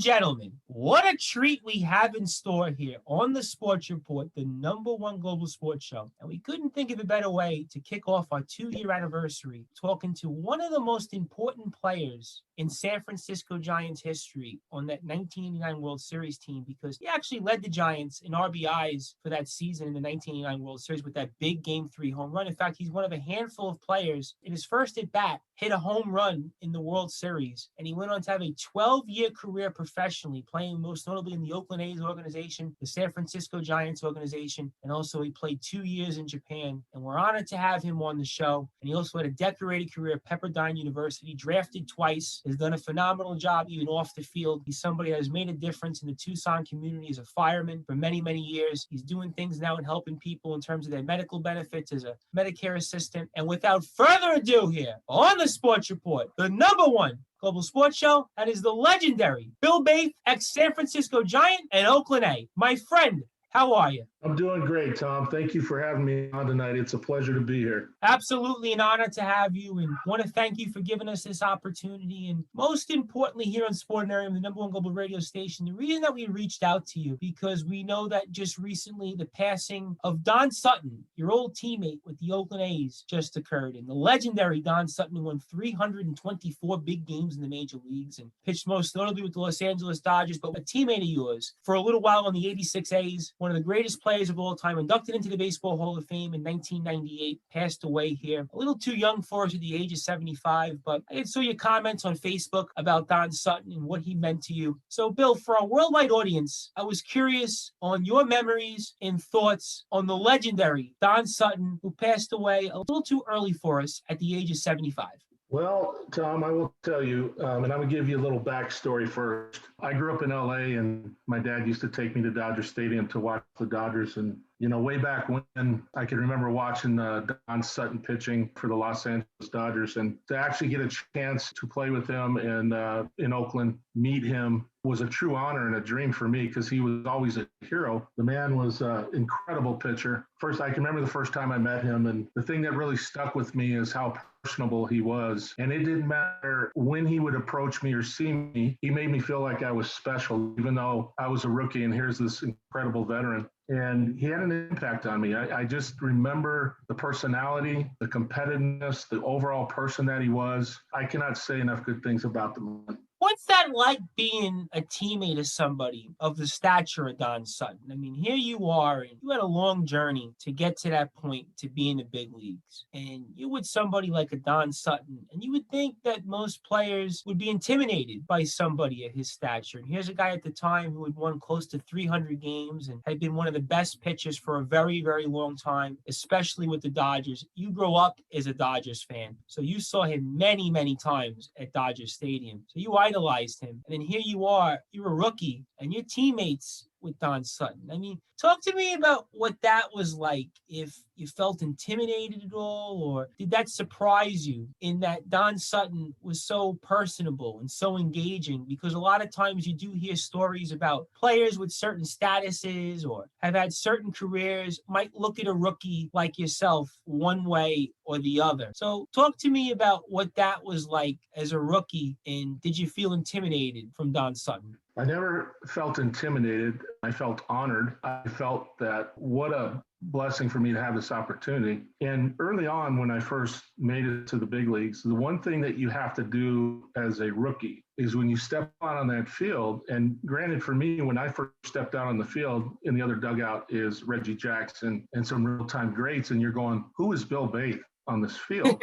gentlemen, what a treat we have in store here on the Sports Report, the #1 global sports show. And we couldn't think of a better way to kick off our 2-year anniversary talking to one of the most important players in San Francisco Giants history on that 1989 World Series team, because he actually led the Giants in RBIs for that season in the 1989 World Series with that big Game 3 home run. In fact, he's one of a handful of players in his first at bat hit a home run in the World Series, and he went on to have a 12-year career professionally, playing most notably in the Oakland A's organization, the San Francisco Giants organization, and also he played 2 years in Japan. And we're honored to have him on the show. And he also had a decorated career at Pepperdine University, drafted twice, has done a phenomenal job even off the field. He's somebody that has made a difference in the Tucson community as a fireman for many, many years. He's doing things now and helping people in terms of their medical benefits as a Medicare assistant. And without further ado here, on the Sports Report, the #1 global sports show, that is the legendary Bill Bathe, ex-San Francisco Giant and Oakland A. My friend, how are you? I'm doing great, Tom. Thank you for having me on tonight. It's a pleasure to be here. Absolutely an honor to have you, and want to thank you for giving us this opportunity. And most importantly, here on Sportinarium, the #1 global radio station, the reason that we reached out to you, because we know that just recently the passing of Don Sutton, your old teammate with the Oakland A's, just occurred. And the legendary Don Sutton won 324 big games in the major leagues and pitched most notably with the Los Angeles Dodgers, but a teammate of yours for a little while on the 86 A's, one of the greatest players of all time, inducted into the Baseball Hall of Fame in 1998, passed away here. A little too young for us at the age of 75, but I saw your comments on Facebook about Don Sutton and what he meant to you. So, Bill, for our worldwide audience, I was curious on your memories and thoughts on the legendary Don Sutton, who passed away a little too early for us at the age of 75. Well, Tom, I will tell you, and I'm going to give you a little backstory first. I grew up in L.A., and my dad used to take me to Dodger Stadium to watch the Dodgers. And, way back when, I can remember watching Don Sutton pitching for the Los Angeles Dodgers. And to actually get a chance to play with him in Oakland, meet him, was a true honor and a dream for me, because he was always a hero. The man was an incredible pitcher. First, I can remember the first time I met him, and the thing that really stuck with me is how personable he was. And it didn't matter when he would approach me or see me, he made me feel like I was special, even though I was a rookie and here's this incredible veteran. And he had an impact on me. I just remember the personality, the competitiveness, the overall person that he was. I cannot say enough good things about the man. What's that like being a teammate of somebody of the stature of Don Sutton? I mean, here you are, and you had a long journey to get to that point to be in the big leagues. And you're with somebody like a Don Sutton, and you would think that most players would be intimidated by somebody of his stature. And here's a guy at the time who had won close to 300 games and had been one of the best pitchers for a very, very long time, especially with the Dodgers. You grew up as a Dodgers fan, so you saw him many, many times at Dodger Stadium. So you idolized him. And then here you are, you're a rookie, and your teammates with Don Sutton. I mean, talk to me about what that was like, if you felt intimidated at all, or did that surprise you in that Don Sutton was so personable and so engaging? Because a lot of times you do hear stories about players with certain statuses or have had certain careers might look at a rookie like yourself one way or the other. So talk to me about what that was like as a rookie, and did you feel intimidated from Don Sutton? I never felt intimidated. I felt honored. I felt that what a blessing for me to have this opportunity. And early on, when I first made it to the big leagues, the one thing that you have to do as a rookie is when you step out on that field, and granted for me, when I first stepped out on the field, in the other dugout is Reggie Jackson and some real-time greats, and you're going, who is Bill Bathe on this field?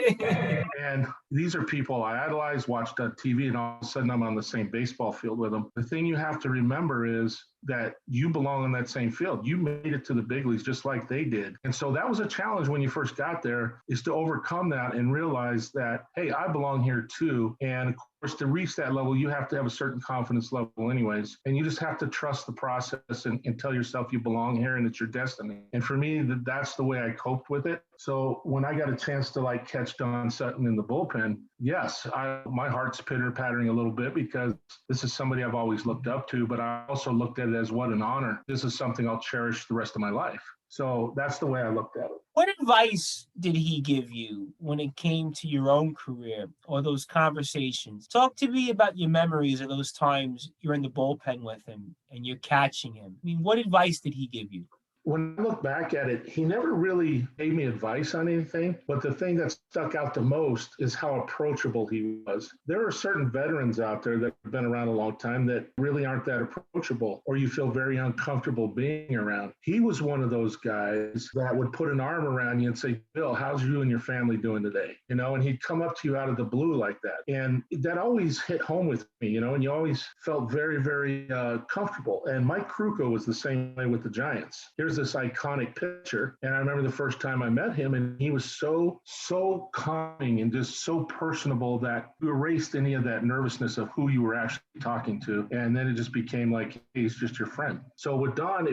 And these are people I idolize, watched on TV, and all of a sudden I'm on the same baseball field with them. The thing you have to remember is that you belong on that same field. You made it to the big leagues just like they did. And so that was a challenge when you first got there, is to overcome that and realize that, hey, I belong here too. And of course, to reach that level, you have to have a certain confidence level anyways. And you just have to trust the process and tell yourself you belong here and it's your destiny. And for me, that's the way I coped with it. So when I got a chance to catch Don Sutton in the bullpen, yes, my heart's pitter-pattering a little bit, because this is somebody I've always looked up to, but I also looked at it as what an honor. This is something I'll cherish the rest of my life. So that's the way I looked at it. What advice did he give you when it came to your own career or those conversations? Talk to me about your memories of those times you're in the bullpen with him and you're catching him. I mean, what advice did he give you? When I look back at it, he never really gave me advice on anything. But the thing that stuck out the most is how approachable he was. There are certain veterans out there that have been around a long time that really aren't that approachable, or you feel very uncomfortable being around. He was one of those guys that would put an arm around you and say, Bill, how's you and your family doing today? And he'd come up to you out of the blue like that. And that always hit home with me, and you always felt very, very comfortable. And Mike Krukow was the same way with the Giants. Here's this iconic picture. And I remember the first time I met him, and he was so calming and just so personable that you erased any of that nervousness of who you were actually talking to. And then it just became like, he's just your friend. So with Don,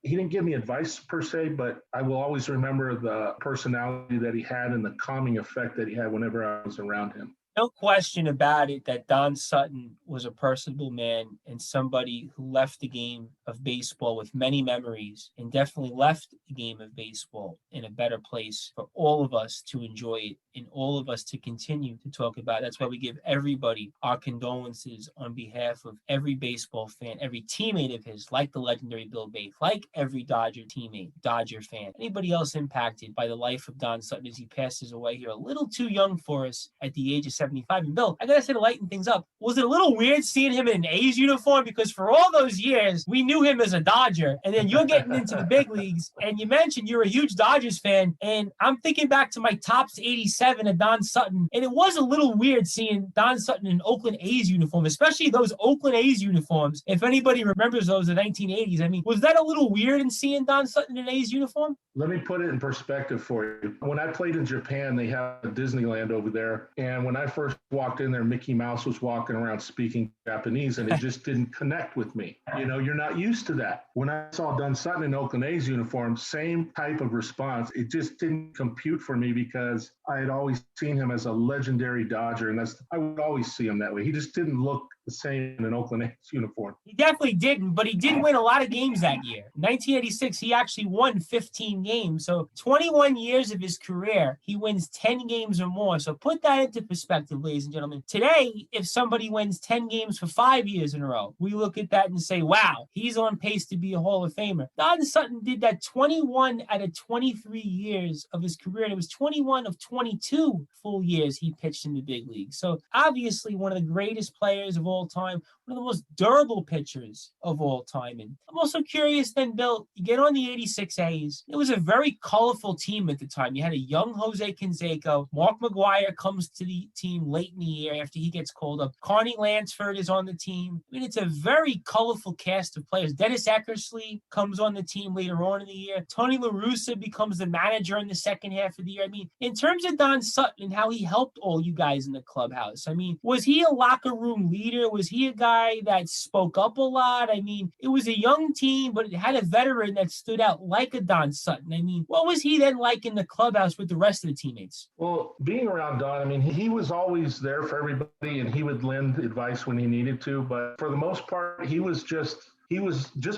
he didn't give me advice per se, but I will always remember the personality that he had and the calming effect that he had whenever I was around him. No question about it that Don Sutton was a personable man and somebody who left the game of baseball with many memories and definitely left the game of baseball in a better place for all of us to enjoy it and all of us to continue to talk about it. That's why we give everybody our condolences on behalf of every baseball fan, every teammate of his, like the legendary Bill Bathe, like every Dodger teammate, Dodger fan, anybody else impacted by the life of Don Sutton as he passes away here a little too young for us at the age of 75. And Bill, I gotta say, to lighten things up, was it a little weird seeing him in an A's uniform? Because for all those years, we knew him as a Dodger, and then you're getting into the big leagues, and you mentioned you're a huge Dodgers fan, and I'm thinking back to my Topps 87 of Don Sutton, and it was a little weird seeing Don Sutton in an Oakland A's uniform, especially those Oakland A's uniforms. If anybody remembers those in the 1980s, I mean, was that a little weird in seeing Don Sutton in an A's uniform? Let me put it in perspective for you. When I played in Japan, they had a Disneyland over there, and when I first walked in there, Mickey Mouse was walking around speaking Japanese, and it just didn't connect with me. You're not used to that. When I saw Don Sutton in Oakland A's uniform, same type of response. It just didn't compute for me because I had always seen him as a legendary Dodger, and I would always see him that way. He just didn't look the same in an Oakland A's uniform. He definitely didn't, but he did win a lot of games that year. In 1986, he actually won 15 games. So 21 years of his career, he wins 10 games or more. So put that into perspective, ladies and gentlemen. Today, if somebody wins 10 games for 5 years in a row, we look at that and say, wow, he's on pace to be a Hall of Famer. Don Sutton did that 21 out of 23 years of his career, and it was 21 of 22 full years he pitched in the big league. So obviously one of the greatest players of all time, one of the most durable pitchers of all time. And I'm also curious then, Bill, you get on the 86 A's. It was a very colorful team at the time. You had a young Jose Canseco. Mark McGwire comes to the team late in the year after he gets called up. Carney Lansford is on the team. I mean, it's a very colorful cast of players. Dennis Eckersley comes on the team later on in the year. Tony La Russa becomes the manager in the second half of the year. I mean, in terms of Don Sutton and how he helped all you guys in the clubhouse, I mean, was he a locker room leader? Was he a guy that spoke up a lot? I mean, it was a young team, but it had a veteran that stood out like a Don Sutton. I mean, what was he then like in the clubhouse with the rest of the teammates? Well, being around Don, I mean, he was always there for everybody, and he would lend advice when he needed to. But for the most part, he was just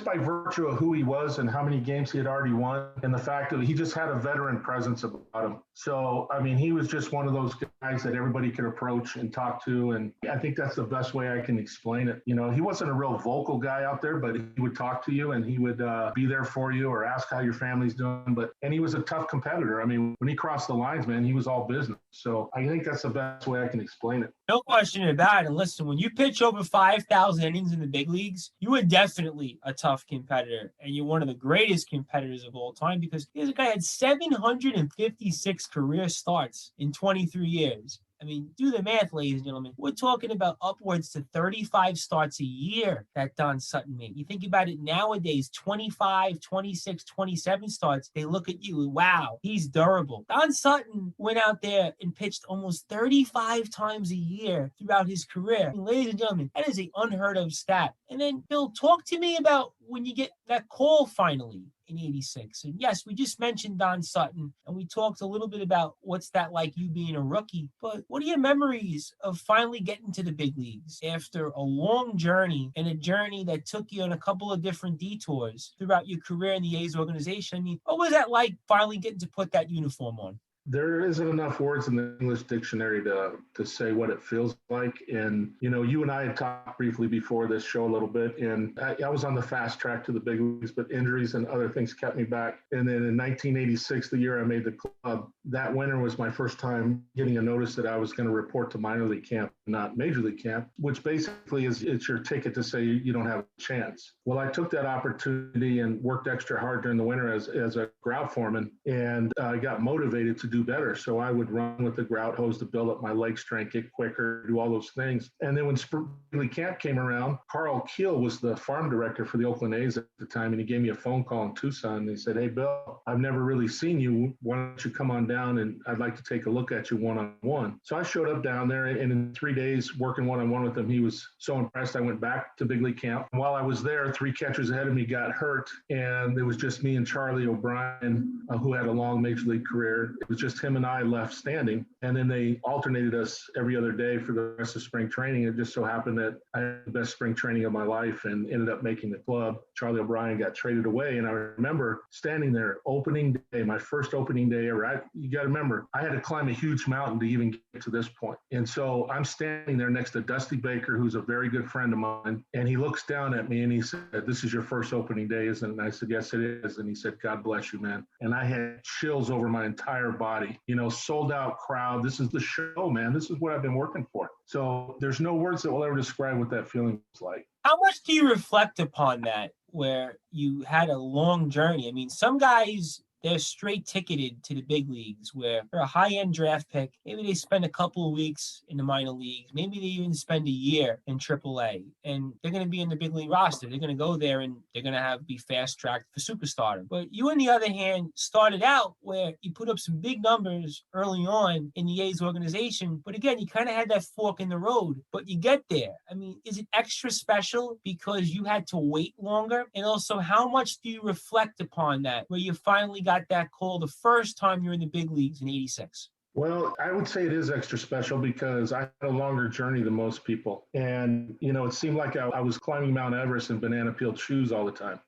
by virtue of who he was and how many games he had already won, and the fact that he just had a veteran presence about him. So, I mean, he was just one of those guys that everybody could approach and talk to. And I think that's the best way I can explain it. He wasn't a real vocal guy out there, but he would talk to you and he would be there for you or ask how your family's doing. And he was a tough competitor. I mean, when he crossed the lines, man, he was all business. So I think that's the best way I can explain it. No question about it. And listen, when you pitch over 5,000 innings in the big leagues, you are definitely a tough competitor. And you're one of the greatest competitors of all time because this guy had 756 career starts in 23 years. I mean, do the math, ladies and gentlemen. We're talking about upwards to 35 starts a year that Don Sutton made. You think about it nowadays, 25, 26, 27 starts. They look at you, wow, he's durable. Don Sutton went out there and pitched almost 35 times a year throughout his career. I mean, ladies and gentlemen, that is an unheard of stat. And then, Bill, talk to me about when you get that call finally in 86. And yes, we just mentioned Don Sutton, and we talked a little bit about what's that like you being a rookie. But what are your memories of finally getting to the big leagues after a long journey, and a journey that took you on a couple of different detours throughout your career in the A's organization? I mean, what was that like finally getting to put that uniform on? There isn't enough words in the English dictionary to say what it feels like. And, you and I had talked briefly before this show a little bit, and I was on the fast track to the big leagues, but injuries and other things kept me back. And then in 1986, the year I made the club, that winter was my first time getting a notice that I was going to report to minor league camp, not major league camp, which basically it's your ticket to say you don't have a chance. Well, I took that opportunity and worked extra hard during the winter as a grout foreman, and I got motivated to do better. So I would run with the grout hose to build up my leg strength, get quicker, do all those things. And then when spring league camp came around, Carl Keel was the farm director for the Oakland A's at the time, and he gave me a phone call in Tucson. And he said, "Hey, Bill, I've never really seen you. Why don't you come on down, and I'd like to take a look at you one-on-one." So I showed up down there, and in 3 days working one-on-one with him, he was so impressed. I went back to big league camp. While I was there, 3 catchers ahead of me got hurt, and it was just me and Charlie O'Brien, who had a long major league career. It was just him and I left standing, and then they alternated us every other day for the rest of spring training. It just so happened that I had the best spring training of my life and ended up making the club. Charlie O'Brien got traded away, and I remember standing there opening day, my first opening day ever. You got to remember, I had to climb a huge mountain to even get to this point. And so I'm standing there next to Dusty Baker, who's a very good friend of mine, and he looks down at me and he said, "This is your first opening day, isn't it?" And I said, "Yes, it is." And he said, "God bless you, man." And I had chills over my entire body, sold out crowd. This is the show, man. This is what I've been working for. So there's no words that will ever describe what that feeling was like. How much do you reflect upon that, where you had a long journey? I mean, some guys, they're straight ticketed to the big leagues where they're a high-end draft pick. Maybe they spend a couple of weeks in the minor leagues. Maybe they even spend a year in AAA, and they're going to be in the big league roster. They're going to go there, and they're going to be fast-tracked for superstardom. But you, on the other hand, started out where you put up some big numbers early on in the A's organization. But again, you kind of had that fork in the road, but you get there. I mean, is it extra special because you had to wait longer? And also, how much do you reflect upon that, where you finally got that call the first time you're in the big leagues in 86? Well, I would say it is extra special because I had a longer journey than most people. And, it seemed like I was climbing Mount Everest in banana peeled shoes all the time.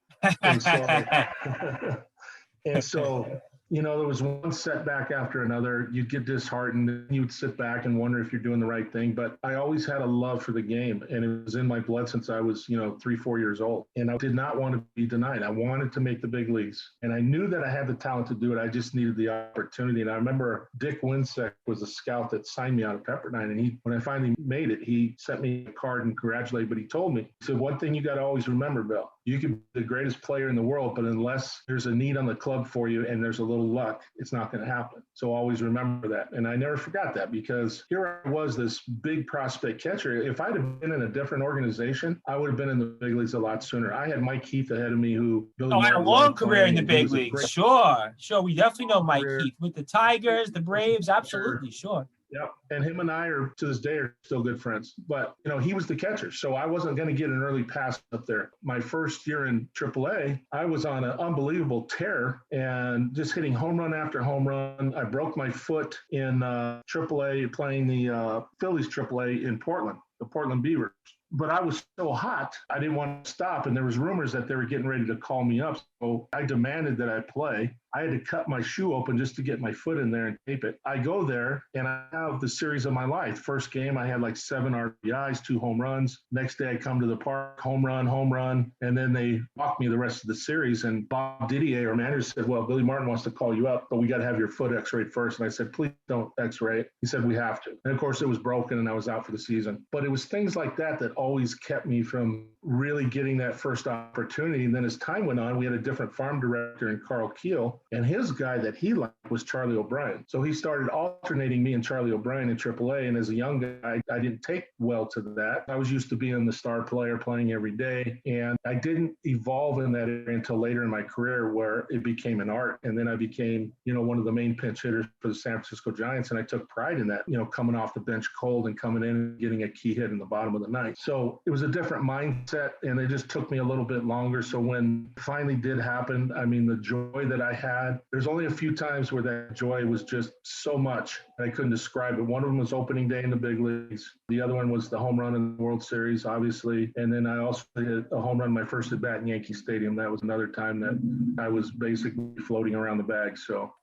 And so, and so there was one setback after another. You'd get disheartened, and you'd sit back and wonder if you're doing the right thing. But I always had a love for the game, and it was in my blood since I was, 3-4 years old. And I did not want to be denied. I wanted to make the big leagues, and I knew that I had the talent to do it. I just needed the opportunity. And I remember Dick Winsek was a scout that signed me out of Pepperdine, and when I finally made it, he sent me a card and congratulated. But he told me, he said, "One thing you got to always remember, Bill, you can be the greatest player in the world, but unless there's a need on the club for you and there's a little luck, it's not going to happen. So always remember that." And I never forgot that, because here I was, this big prospect catcher. If I'd have been in a different organization, I would have been in the big leagues a lot sooner. I had Mike Heath ahead of me, who had a long career in the big leagues. Sure. We definitely know Mike Heath with the Tigers, the Braves. Absolutely, sure. Yep. And him and I are, to this day, are still good friends. But, he was the catcher, so I wasn't going to get an early pass up there. My first year in AAA, I was on an unbelievable tear and just hitting home run after home run. I broke my foot in AAA playing the Phillies AAA in Portland, the Portland Beavers. But I was so hot, I didn't want to stop. And there was rumors that they were getting ready to call me up. So I demanded that I play. I had to cut my shoe open just to get my foot in there and tape it. I go there, and I have the series of my life. First game, I had like 7 RBIs, 2 home runs. Next day, I come to the park, home run. And then they walked me the rest of the series. And Bob Didier, our manager, said, "Well, Billy Martin wants to call you up, but we got to have your foot x-rayed first." And I said, "Please don't x-ray it." He said, "We have to." And of course, it was broken, and I was out for the season. But it was things like that that always kept me from really getting that first opportunity. And then as time went on, we had a different farm director in Carl Keel, and his guy that he liked was Charlie O'Brien. So he started alternating me and Charlie O'Brien in AAA. And as a young guy, I didn't take well to that. I was used to being the star player, playing every day. And I didn't evolve in that area until later in my career, where it became an art. And then I became, one of the main pinch hitters for the San Francisco Giants. And I took pride in that, coming off the bench cold and coming in and getting a key hit in the bottom of the ninth. So it was a different mindset set, and it just took me a little bit longer. So when it finally did happen, I mean, the joy that I had, there's only a few times where that joy was just so much I couldn't describe it. One of them was opening day in the big leagues. The other one was the home run in the World Series, obviously. And then I also hit a home run my first at bat in Yankee Stadium. That was another time that I was basically floating around the bag. So,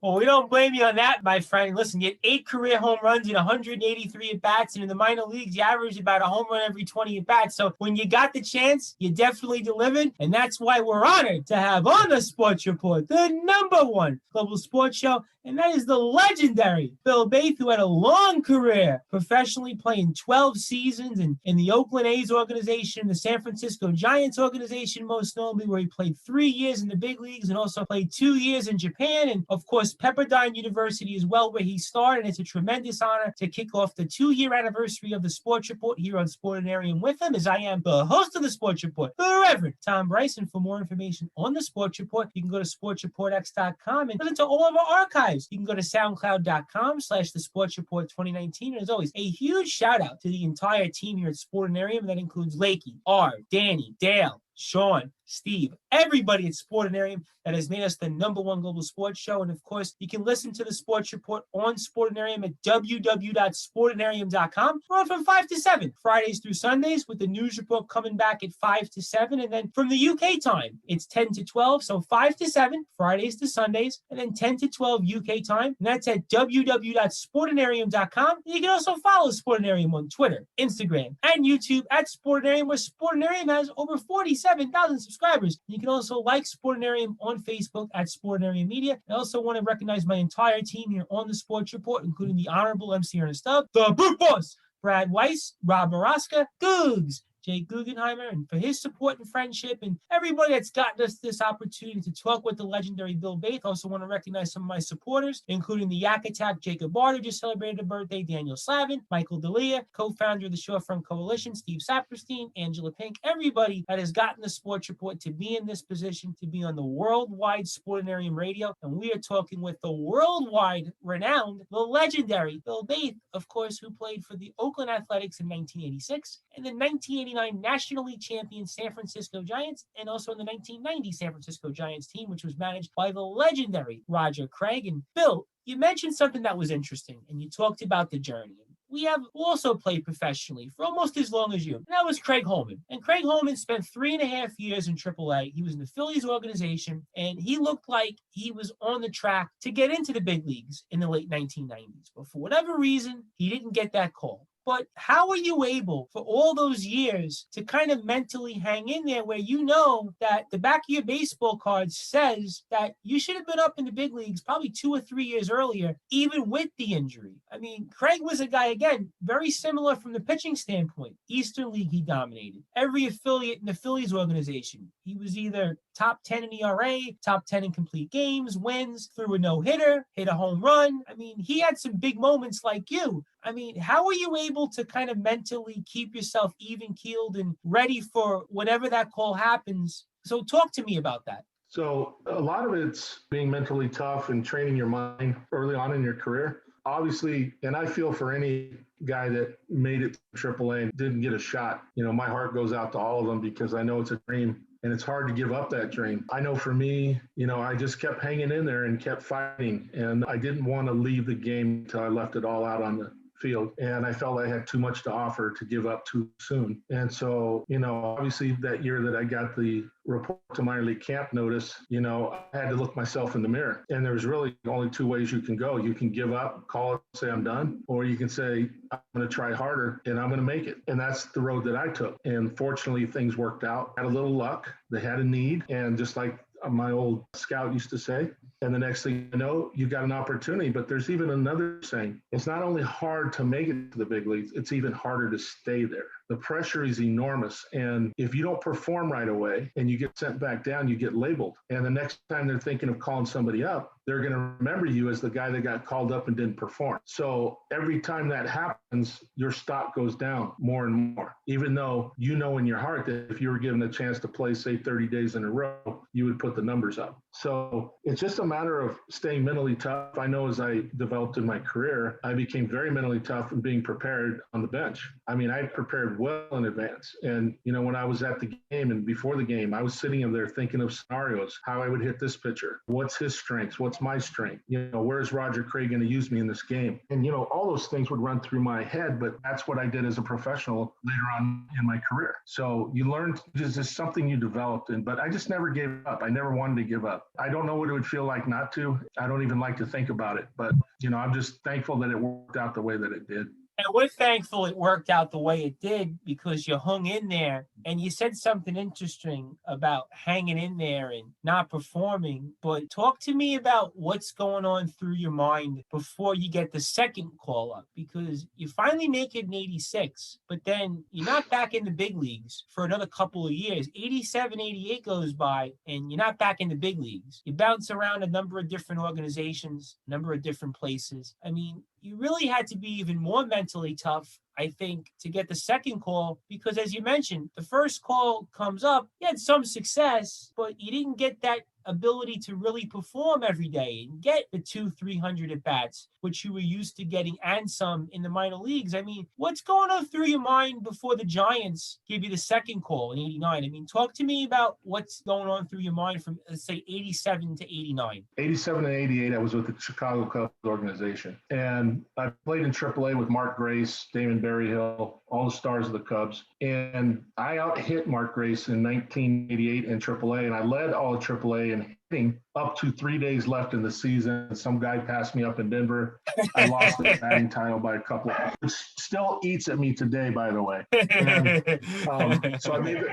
well, we don't blame you on that, my friend. Listen, you had 8 career home runs in 183 at bats, and in the minor leagues, you averaged about a home run every 20 at bats. So when you got the chance, you definitely delivered, and that's why we're honored to have on the Sports Report the #1 global sports show, and that is the legendary Bill Bathe, who had a long career professionally, playing 12 seasons in the Oakland A's organization, the San Francisco Giants organization, most notably, where he played 3 years in the big leagues and also played 2 years in Japan, and of course, Pepperdine University as well, where he started. It's a tremendous honor to kick off the 2-year anniversary of the Sports Report here on Sportinarium with him, as I am the host of the Sports Report, the Reverend Tom Bryson. For more information on the Sports Report, you can go to sportsreportx.com and listen to all of our archives. You can go to soundcloud.com/the Sports Report 2019. And as always, a huge shout out to the entire team here at Sportinarium. That includes Lakey, R, Danny, Dale, Sean, Steve, everybody at Sportinarium that has made us the #1 global sports show. And of course, you can listen to the Sports Report on Sportinarium at www.sportinarium.com. We're on from 5 to 7, Fridays through Sundays, with the news report coming back at 5 to 7. And then from the UK time, it's 10 to 12. So 5 to 7, Fridays to Sundays, and then 10 to 12 UK time. And that's at www.sportinarium.com. And you can also follow Sportinarium on Twitter, Instagram, and YouTube at Sportinarium, where Sportinarium has over 47,000 subscribers. You can also like Sportinarium on Facebook at Sportinarium Media. I also want to recognize my entire team here on the Sports Report, including the Honorable MC Ernest Stubb, the Brute Boss, Brad Weiss, Rob Maraska, Googs, Jay Guggenheimer, and for his support and friendship, and everybody that's gotten us this opportunity to talk with the legendary Bill Bathe. Also want to recognize some of my supporters, including the Yak Attack, Jacob Barter just celebrated a birthday, Daniel Slavin, Michael D'Elia, co-founder of the Shorefront Coalition, Steve Saperstein, Angela Pink, everybody that has gotten the Sports Report to be in this position, to be on the worldwide Sportinarium radio. And we are talking with the worldwide renowned, the legendary Bill Bathe, of course, who played for the Oakland Athletics in 1986 and the 1989 National League champion San Francisco Giants, and also in the 1990 San Francisco Giants team, which was managed by the legendary Roger Craig. And Bill, you mentioned something that was interesting, and you talked about the journey. We have also played professionally for almost as long as you, and that was Craig Holman. And Craig Holman spent 3.5 years in AAA. He was in the Phillies organization, and he looked like he was on the track to get into the big leagues in the late 1990s. But for whatever reason, he didn't get that call. But how are you able for all those years to kind of mentally hang in there, where you know that the back of your baseball card says that you should have been up in the big leagues probably 2 or 3 years earlier, even with the injury? I mean, Craig was a guy, again, very similar from the pitching standpoint. Eastern League, he dominated. Every affiliate in the Phillies organization, he was either top 10 in ERA, top 10 in complete games, wins, threw a no-hitter, hit a home run. I mean, he had some big moments like you. I mean, how are you able to kind of mentally keep yourself even-keeled and ready for whatever that call happens? So talk to me about that. So a lot of it's being mentally tough and training your mind early on in your career. Obviously, and I feel for any guy that made it to AAA and didn't get a shot, you know, my heart goes out to all of them, because I know it's a dream. And it's hard to give up that dream. I know for me, you know, I just kept hanging in there and kept fighting. And I didn't want to leave the game until I left it all out on the field. And I felt I had too much to offer to give up too soon. And so, you know, obviously that year that I got the report to minor league camp notice, you know, I had to look myself in the mirror. And there's really only 2 ways you can go. You can give up, call it, say I'm done, or you can say, I'm going to try harder and I'm going to make it. And that's the road that I took. And fortunately, things worked out. I had a little luck. They had a need. And just like my old scout used to say, and the next thing you know, you got an opportunity. But there's even another saying. It's not only hard to make it to the big leagues, it's even harder to stay there. The pressure is enormous. And if you don't perform right away and you get sent back down, you get labeled. And the next time they're thinking of calling somebody up, they're going to remember you as the guy that got called up and didn't perform. So every time that happens, your stock goes down more and more, even though you know in your heart that if you were given a chance to play, say, 30 days in a row, you would put the numbers up. So it's just a matter of staying mentally tough. I know as I developed in my career, I became very mentally tough and being prepared on the bench. I mean, I prepared well in advance. And, when I was at the game and before the game, I was sitting there thinking of scenarios, how I would hit this pitcher. What's his strengths? What's my strength? Where's Roger Craig going to use me in this game? And, all those things would run through my head, but that's what I did as a professional later on in my career. So you learn, this is something you developed in, but I just never gave up. I never wanted to give up. I don't know what it would feel like not to. I don't even like to think about it, but, I'm just thankful that it worked out the way that it did. And we're thankful it worked out the way it did because you hung in there and you said something interesting about hanging in there and not performing. But talk to me about what's going on through your mind before you get the second call up, because you finally make it in 86, but then you're not back in the big leagues for another couple of years. 87, 88 goes by and you're not back in the big leagues. You bounce around a number of different organizations, a number of different places. I mean, you really had to be even more mentally tough, I think, to get the second call, because as you mentioned, the first call comes up, you had some success, but you didn't get that ability to really perform every day and get the 200-300 at bats, which you were used to getting, and some in the minor leagues. I mean, what's going on through your mind before the Giants give you the second call in 89? I mean, talk to me about what's going on through your mind from, let's say, 87 to 89. 87 and 88, I was with the Chicago Cubs organization. And I played in AAA with Mark Grace, Damon Berryhill, all the stars of the Cubs. And I out-hit Mark Grace in 1988 in AAA, and I led all of AAA in hitting up to 3 days left in the season. Some guy passed me up in Denver. I lost the batting title by a couple, which still eats at me today, by the way. And, so I made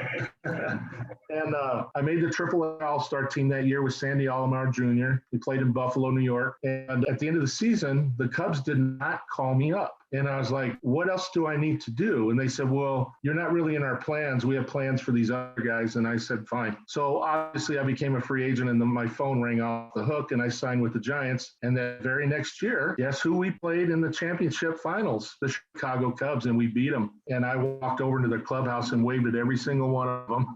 I made the AAA All-Star team that year with Sandy Alomar Jr. We played in Buffalo, New York. And at the end of the season, the Cubs did not call me up. And I was like, what else do I need to do? And they said, well, you're not really in our plans. We have plans for these other guys. And I said, fine. So obviously I became a free agent and then my phone rang off the hook and I signed with the Giants. And the very next year, guess who we played in the championship finals? The Chicago Cubs, and we beat them. And I walked over to their clubhouse and waved at every single one of them.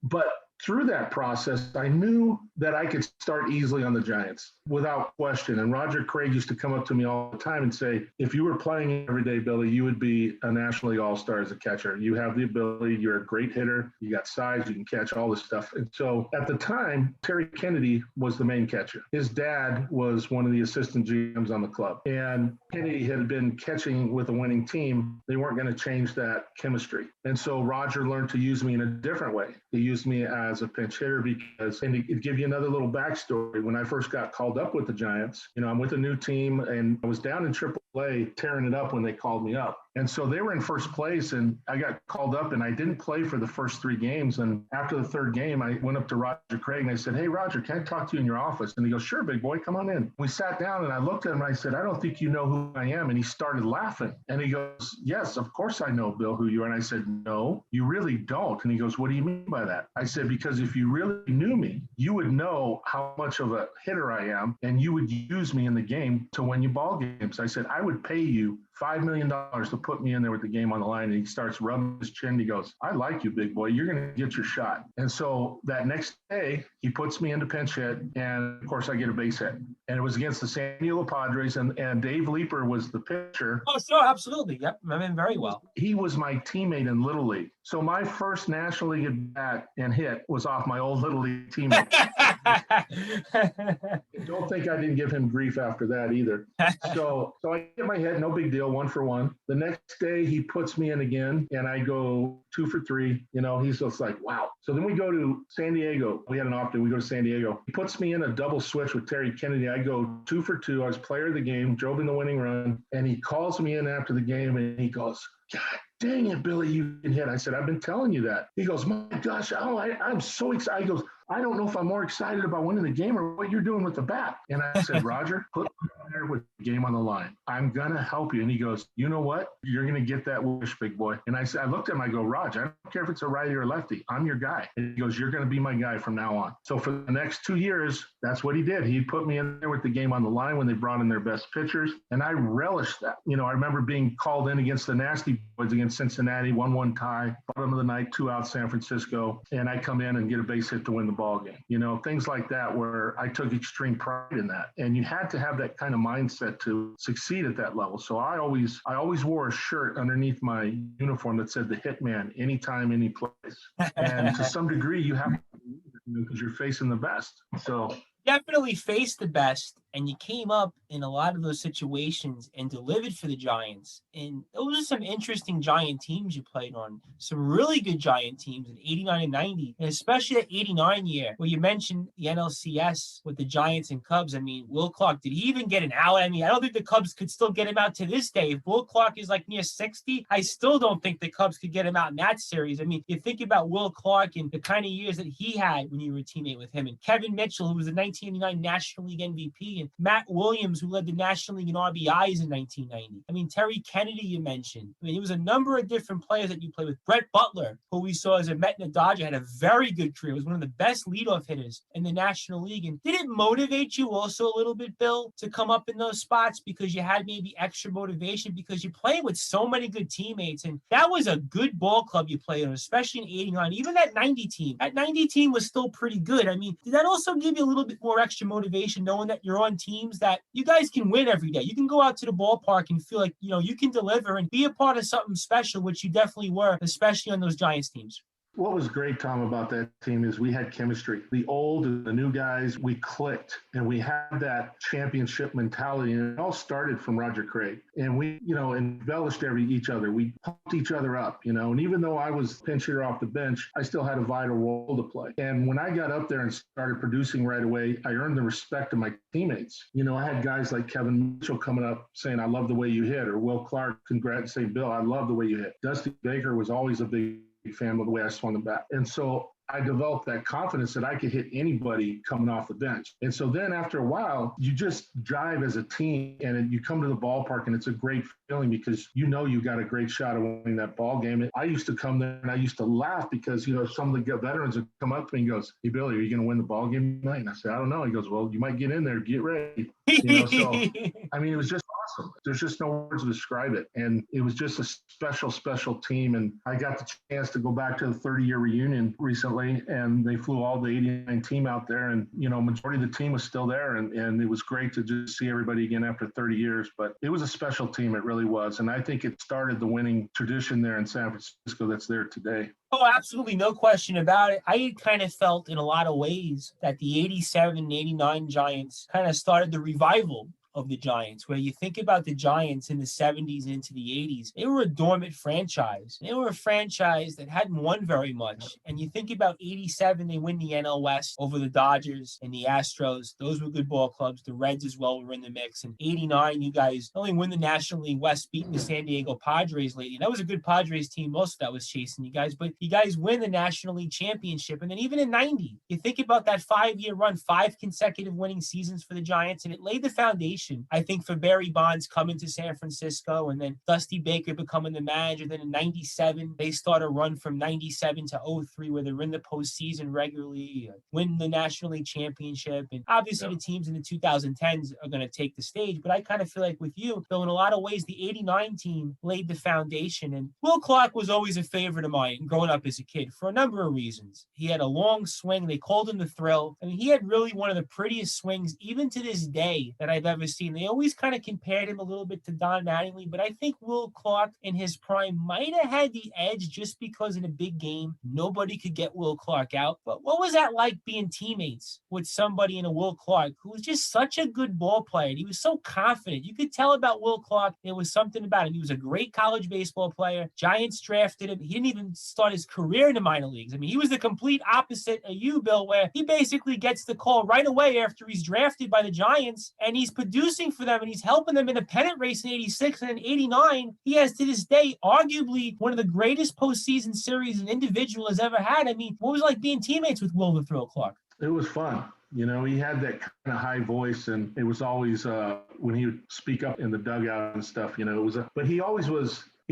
But through that process, I knew that I could start easily on the Giants without question. And Roger Craig used to come up to me all the time and say, if you were playing every day, Billy, you would be a National League All-Star as a catcher. You have the ability. You're a great hitter. You got size. You can catch all this stuff. And so at the time, Terry Kennedy was the main catcher. His dad was one of the assistant GMs on the club. And Kennedy had been catching with a winning team. They weren't going to change that chemistry. And so Roger learned to use me in a different way. He used me as a pinch hitter because, and to give you another little backstory, when I first got called up with the Giants, I'm with a new team and I was down in AAA tearing it up when they called me up. And so they were in first place and I got called up and I didn't play for the first 3 games. And after the third game, I went up to Roger Craig and I said, hey, Roger, can I talk to you in your office? And he goes, sure, big boy, come on in. We sat down and I looked at him and I said, I don't think you know who I am. And he started laughing. And he goes, yes, of course I know, Bill, who you are. And I said, no, you really don't. And he goes, what do you mean by that? I said, because if you really knew me, you would know how much of a hitter I am and you would use me in the game to win you ball games. I said, I would pay you $5 million to put me in there with the game on the line. And he starts rubbing his chin. He goes, I like you, big boy. You're going to get your shot. And so that next day, he puts me into pinch hit. And of course, I get a base hit. And it was against the San Diego Padres. And Dave Leeper was the pitcher. Oh, sure. Absolutely. Yep. I mean, very well. He was my teammate in Little League. So my first National League at bat and hit was off my old Little League teammate. Don't think I didn't give him grief after that either. So I get my hit, no big deal, 1 for 1. The next day he puts me in again and I go 2 for 3. He's just like, wow. So then we go to San Diego. We had an off day. We go to San Diego. He puts me in a double switch with Terry Kennedy. I go 2 for 2. I was player of the game, drove in the winning run. And he calls me in after the game and he goes, God dang it, Billy, you can hit. I said, I've been telling you that. He goes, my gosh, I'm so excited. He goes, I don't know if I'm more excited about winning the game or what you're doing with the bat. And I said, Roger, put me there with the game on the line. I'm going to help you. And he goes, you know what? You're going to get that wish, big boy. And I said, I looked at him, I go, Roger, I don't care if it's a righty or a lefty. I'm your guy. And he goes, you're going to be my guy from now on. So for the next 2 years, that's what he did. He put me in there with the game on the line when they brought in their best pitchers. And I relished that. I remember being called in against the Nasty Boys against Cincinnati, 1-1 tie, bottom of the night, 2 out San Francisco. And I come in and get a base hit to win the ball game. Things like that where I took extreme pride in that. And you had to have that kind of mindset to succeed at that level. So I always wore a shirt underneath my uniform that said the Hitman, anytime, any place. And to some degree, you have to, because you're facing the best. So definitely faced the best, and you came up in a lot of those situations and delivered for the Giants. And those are some interesting Giant teams you played on. Some really good Giant teams in 89 and 90, and especially that 89 year where you mentioned the NLCS with the Giants and Cubs. I mean, Will Clark, did he even get an out? I mean, I don't think the Cubs could still get him out to this day. If Will Clark is like near 60, I still don't think the Cubs could get him out in that series. I mean, you think about Will Clark and the kind of years that he had when you were a teammate with him, and Kevin Mitchell, who was the 1989 National League MVP, and Matt Williams, who led the National League in RBIs in 1990. I mean, Terry Kennedy, you mentioned. I mean, it was a number of different players that you played with. Brett Butler, who we saw as a Met and a Dodger, had a very good career. Was one of the best leadoff hitters in the National League. And did it motivate you also a little bit, Bill, to come up in those spots because you had maybe extra motivation because you played with so many good teammates? And that was a good ball club you played on, especially in 89. Even that 90 team. That 90 team was still pretty good. I mean, did that also give you a little bit more extra motivation knowing that you're on teams that you guys can win every day? You can go out to the ballpark and feel like, you can deliver and be a part of something special, which you definitely were, especially on those Giants teams. What was great, Tom, about that team is we had chemistry. The old and the new guys, we clicked, and we had that championship mentality. And it all started from Roger Craig. And we, embellished each other. We pumped each other up, and even though I was pinch hitter off the bench, I still had a vital role to play. And when I got up there and started producing right away, I earned the respect of my teammates. I had guys like Kevin Mitchell coming up saying, I love the way you hit, or Will Clark, congrats, saying, Bill, I love the way you hit. Dusty Baker was always a big fan of the way I swung the bat. And so I developed that confidence that I could hit anybody coming off the bench. And so then after a while, you just drive as a team and you come to the ballpark and it's a great feeling because you got a great shot of winning that ball game. And I used to come there and I used to laugh because, some of the veterans would come up to me and goes, hey, Billy, are you going to win the ball game tonight? And I said, I don't know. He goes, well, you might get in there, get ready. So, I mean, it was just awesome. There's just no words to describe it. And it was just a special, special team. And I got the chance to go back to the 30-year reunion recently, and they flew all the 89 team out there. And, majority of the team was still there. And it was great to just see everybody again after 30 years. But it was a special team. It really was. And I think it started the winning tradition there in San Francisco that's there today. Oh, absolutely. No question about it. I kind of felt in a lot of ways that the 87 and 89 Giants kind of started the revival of the Giants, where you think about the Giants in the 70s and into the 80s, they were a dormant franchise. They were a franchise that hadn't won very much. And you think about 87, they win the NL West over the Dodgers and the Astros. Those were good ball clubs. The Reds as well were in the mix. And 89, you guys only win the National League West, beating the San Diego Padres lately. That was a good Padres team. Most of that was chasing you guys, but you guys win the National League Championship. And then even in 90, you think about that 5-year run, 5 consecutive winning seasons for the Giants, and it laid the foundation, I think, for Barry Bonds coming to San Francisco and then Dusty Baker becoming the manager. Then in 97, they start a run from 97 to 03 where they're in the postseason regularly, win the National League Championship. And obviously the teams in the 2010s are going to take the stage. But I kind of feel like with you, Bill, in a lot of ways, the 89 team laid the foundation. And Will Clark was always a favorite of mine growing up as a kid for a number of reasons. He had a long swing. They called him the Thrill. I mean, he had really one of the prettiest swings, even to this day, that I've ever seen. They always kind of compared him a little bit to Don Mattingly, but I think Will Clark in his prime might have had the edge just because in a big game, nobody could get Will Clark out. But what was that like being teammates with somebody in a Will Clark who was just such a good ball player? And he was so confident. You could tell about Will Clark. There was something about him. He was a great college baseball player. Giants drafted him. He didn't even start his career in the minor leagues. I mean, he was the complete opposite of you, Bill, where he basically gets the call right away after he's drafted by the Giants, and he's producing for them and he's helping them in a pennant race in 86 and in 89. He has to this day arguably one of the greatest postseason series an individual has ever had. I mean, what was it like being teammates with Will the Thrill Clark? It was fun. He had that kind of high voice, and it was always when he would speak up in the dugout and stuff, but he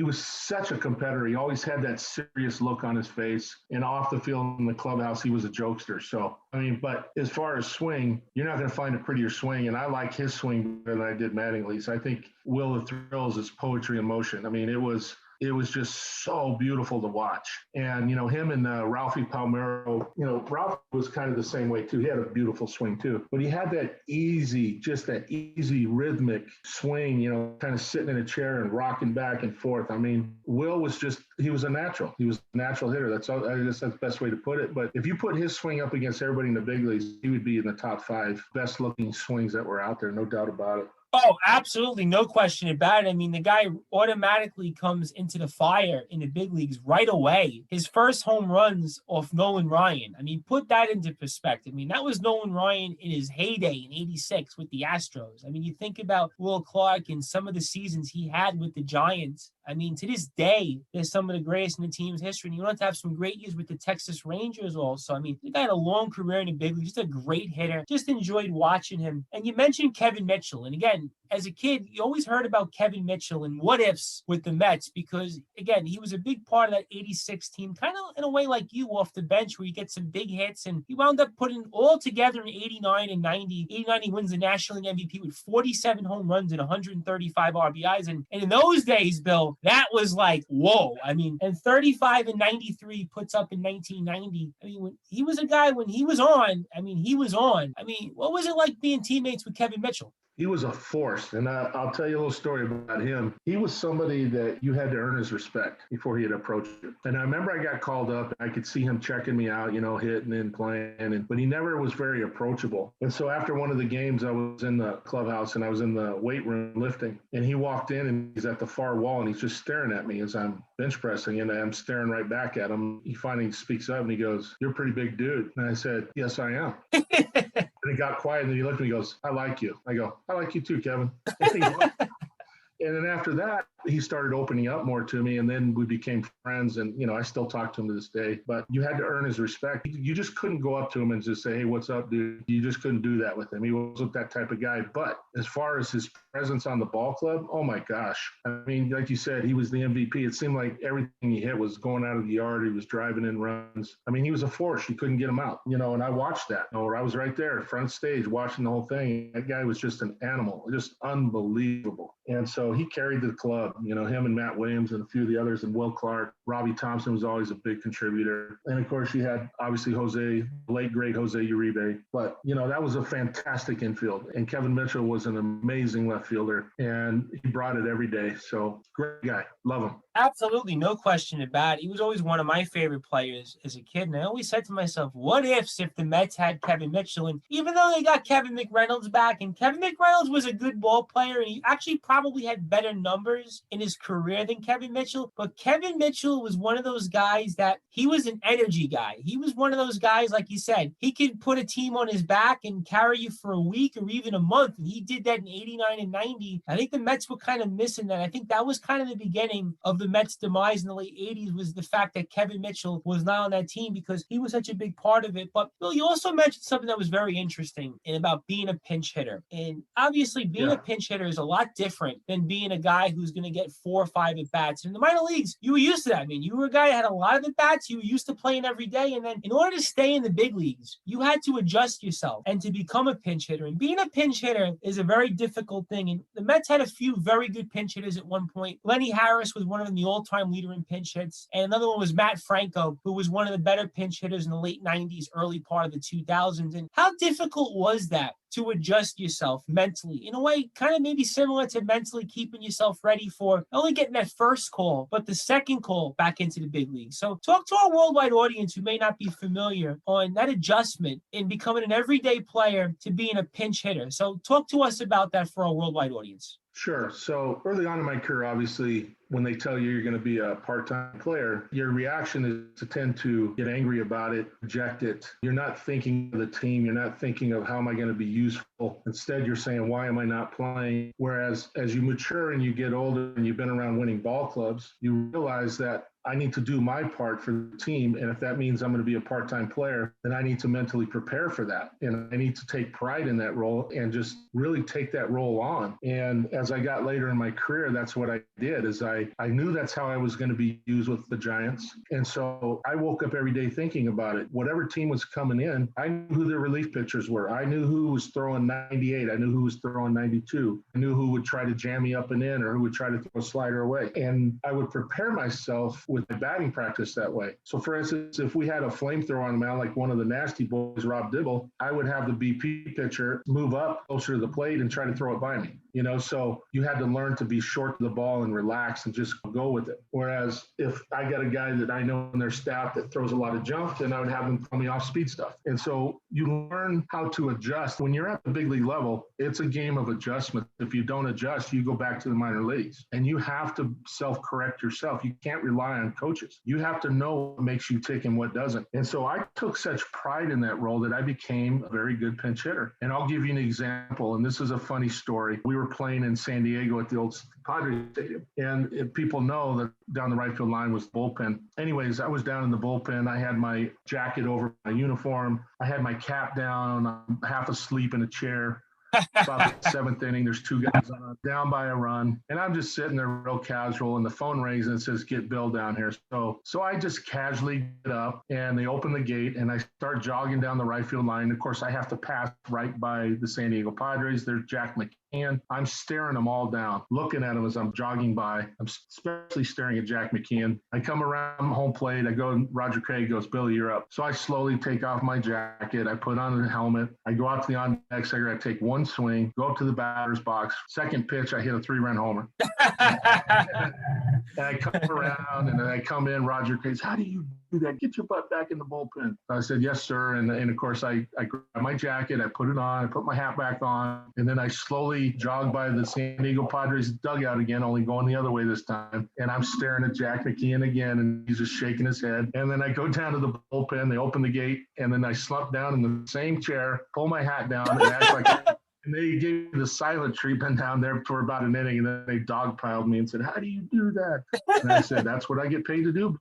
was such a competitor. He always had that serious look on his face, and off the field in the clubhouse, he was a jokester. So, but as far as swing, you're not going to find a prettier swing, and I like his swing better than I did Mattingly's. I think Will the Thrill is his poetry in motion. It was It was just so beautiful to watch. And, him and Ralphie Palmeiro, Ralph was kind of the same way too. He had a beautiful swing too, but he had that easy rhythmic swing, kind of sitting in a chair and rocking back and forth. I mean, Will was he was a natural. He was a natural hitter. I guess that's the best way to put it. But if you put his swing up against everybody in the big leagues, he would be in the top 5 best looking swings that were out there. No doubt about it. Oh, absolutely. No question about it. I mean, the guy automatically comes into the fire in the big leagues right away. His first home runs off Nolan Ryan. I mean, put that into perspective. I mean, that was Nolan Ryan in his heyday in 86 with the Astros. I mean, you think about Will Clark and some of the seasons he had with the Giants. I mean, to this day, they're some of the greatest in the team's history. And you want to have some great years with the Texas Rangers also. I mean, the guy had a long career in the big league, just a great hitter. Just enjoyed watching him. And you mentioned Kevin Mitchell. And again, as a kid, you always heard about Kevin Mitchell and what ifs with the Mets because, again, he was a big part of that 86 team, kind of in a way like you off the bench where you get some big hits. And he wound up putting all together in 89 and 90. 89, he wins the National League MVP with 47 home runs and 135 RBIs. And in those days, Bill, that was like, whoa. I mean, and 35 and 93 puts up in 1990. I mean, when he was a guy, when he was on, he was on. I mean, what was it like being teammates with Kevin Mitchell? He was a force. And I'll tell you a little story about him. He was somebody that you had to earn his respect before he'd approach you. And I remember I got called up. And I could see him checking me out, hitting and playing. But he never was very approachable. And so after one of the games, I was in the clubhouse and I was in the weight room lifting. And he walked in and he's at the far wall and he's just staring at me as I'm bench pressing. And I'm staring right back at him. He finally speaks up and he goes, "You're a pretty big dude." And I said, "Yes, I am." And he got quiet and then he looked at me and goes, "I like you." I go, "I like you too, Kevin." And then after that, he started opening up more to me, and then we became friends. And, I still talk to him to this day. But you had to earn his respect. You just couldn't go up to him and just say, "Hey, what's up, dude?" You just couldn't do that with him. He wasn't that type of guy. But as far as his presence on the ball club, oh, my gosh. I mean, like you said, he was the MVP. It seemed like everything he hit was going out of the yard. He was driving in runs. I mean, he was a force. You couldn't get him out, and I watched that. I was right there, front stage, watching the whole thing. That guy was just an animal, just unbelievable. And so he carried the club, him and Matt Williams and a few of the others, and Will Clark. Robbie Thompson was always a big contributor. And of course, you had obviously late great Jose Uribe. But, that was a fantastic infield. And Kevin Mitchell was an amazing left fielder, and he brought it every day. So great guy. Love him. Absolutely, no question about it. He was always one of my favorite players as a kid. And I always said to myself, what ifs if the Mets had Kevin Mitchell? And even though they got Kevin McReynolds back, and Kevin McReynolds was a good ball player, and he actually probably had better numbers in his career than Kevin Mitchell. But Kevin Mitchell was one of those guys that he was an energy guy. He was one of those guys, like you said, he could put a team on his back and carry you for a week or even a month. And he did that in 89 and 90. I think the Mets were kind of missing that. I think that was kind of the beginning of the Mets' demise in the late 80s, was the fact that Kevin Mitchell was not on that team because he was such a big part of it. But Bill, you also mentioned something that was very interesting and about being a pinch hitter. And obviously being a pinch hitter is a lot different than being a guy who's going to get 4 or 5 at bats. In the minor leagues, you were used to that. I mean, you were a guy that had a lot of at bats. You were used to playing every day. And then in order to stay in the big leagues, you had to adjust yourself and to become a pinch hitter. And being a pinch hitter is a very difficult thing. And the Mets had a few very good pinch hitters at one point. Lenny Harris was one of them, the all-time leader in pinch hits. And another one was Matt Franco, who was one of the better pinch hitters in the late 90s, early part of the 2000s. And how difficult was that to adjust yourself mentally in a way kind of maybe similar to mentally keeping yourself ready for not only getting that first call, but the second call back into the big league? So talk to our worldwide audience who may not be familiar on that adjustment in becoming an everyday player to being a pinch hitter. So talk to us about that for our worldwide audience. Sure. So early on in my career, obviously, when they tell you you're going to be a part-time player, your reaction is to tend to get angry about it, reject it. You're not thinking of the team. You're not thinking of how am I going to be useful. Instead, you're saying, why am I not playing? Whereas as you mature and you get older and you've been around winning ball clubs, you realize that I need to do my part for the team. And if that means I'm going to be a part-time player, then I need to mentally prepare for that. And I need to take pride in that role and just really take that role on. And as I got later in my career, that's what I did is I knew that's how I was going to be used with the Giants. And so I woke up every day thinking about it. Whatever team was coming in, I knew who their relief pitchers were. I knew who was throwing 98. I knew who was throwing 92. I knew who would try to jam me up and in or who would try to throw a slider away. And I would prepare myself with my batting practice that way. So for instance, if we had a flamethrower on the mound, like one of the nasty boys, Rob Dibble, I would have the BP pitcher move up closer to the plate and try to throw it by me. So you had to learn to be short to the ball and relax and just go with it. Whereas if I got a guy that I know in their staff that throws a lot of jump, then I would have them throw me off speed stuff. And so you learn how to adjust. When you're at the big league level, it's a game of adjustment. If you don't adjust, you go back to the minor leagues. And you have to self-correct yourself. You can't rely on coaches. You have to know what makes you tick and what doesn't. And so I took such pride in that role that I became a very good pinch hitter. And I'll give you an example. And this is a funny story. We were playing in San Diego at the old Padres Stadium. And if people know that down the right field line was the bullpen. Anyways, I was down in the bullpen. I had my jacket over my uniform. I had my cap down. I'm half asleep in a chair. About the seventh inning, there's two guys on, down by a run, and I'm just sitting there real casual, and the phone rings and it says, "Get Bill down here." So I just casually get up, and they open the gate, and I start jogging down the right field line. Of course, I have to pass right by the San Diego Padres. There's Jack McKeon. I'm staring them all down, looking at them as I'm jogging by. I'm especially staring at Jack McKeon. I come around home plate. I go, and Roger Craig goes, "Billy, you're up." So I slowly take off my jacket. I put on the helmet. I go out to the on deck. So I take one swing, go up to the batter's box. Second pitch, I hit a 3-run homer. And I come around, and then I come in. Roger Craig, "How do you do that? Get your butt back in the bullpen." I said, "Yes, sir." And of course, I grab my jacket, I put it on, I put my hat back on, and then I slowly jog by the San Diego Padres dugout again, only going the other way this time. And I'm staring at Jack McKeon again, and he's just shaking his head. And then I go down to the bullpen, they open the gate, and then I slump down in the same chair, pull my hat down, and act like and they gave me the silent treatment down there for about an inning, and then they dogpiled me and said, "How do you do that?" And I said, "That's what I get paid to do."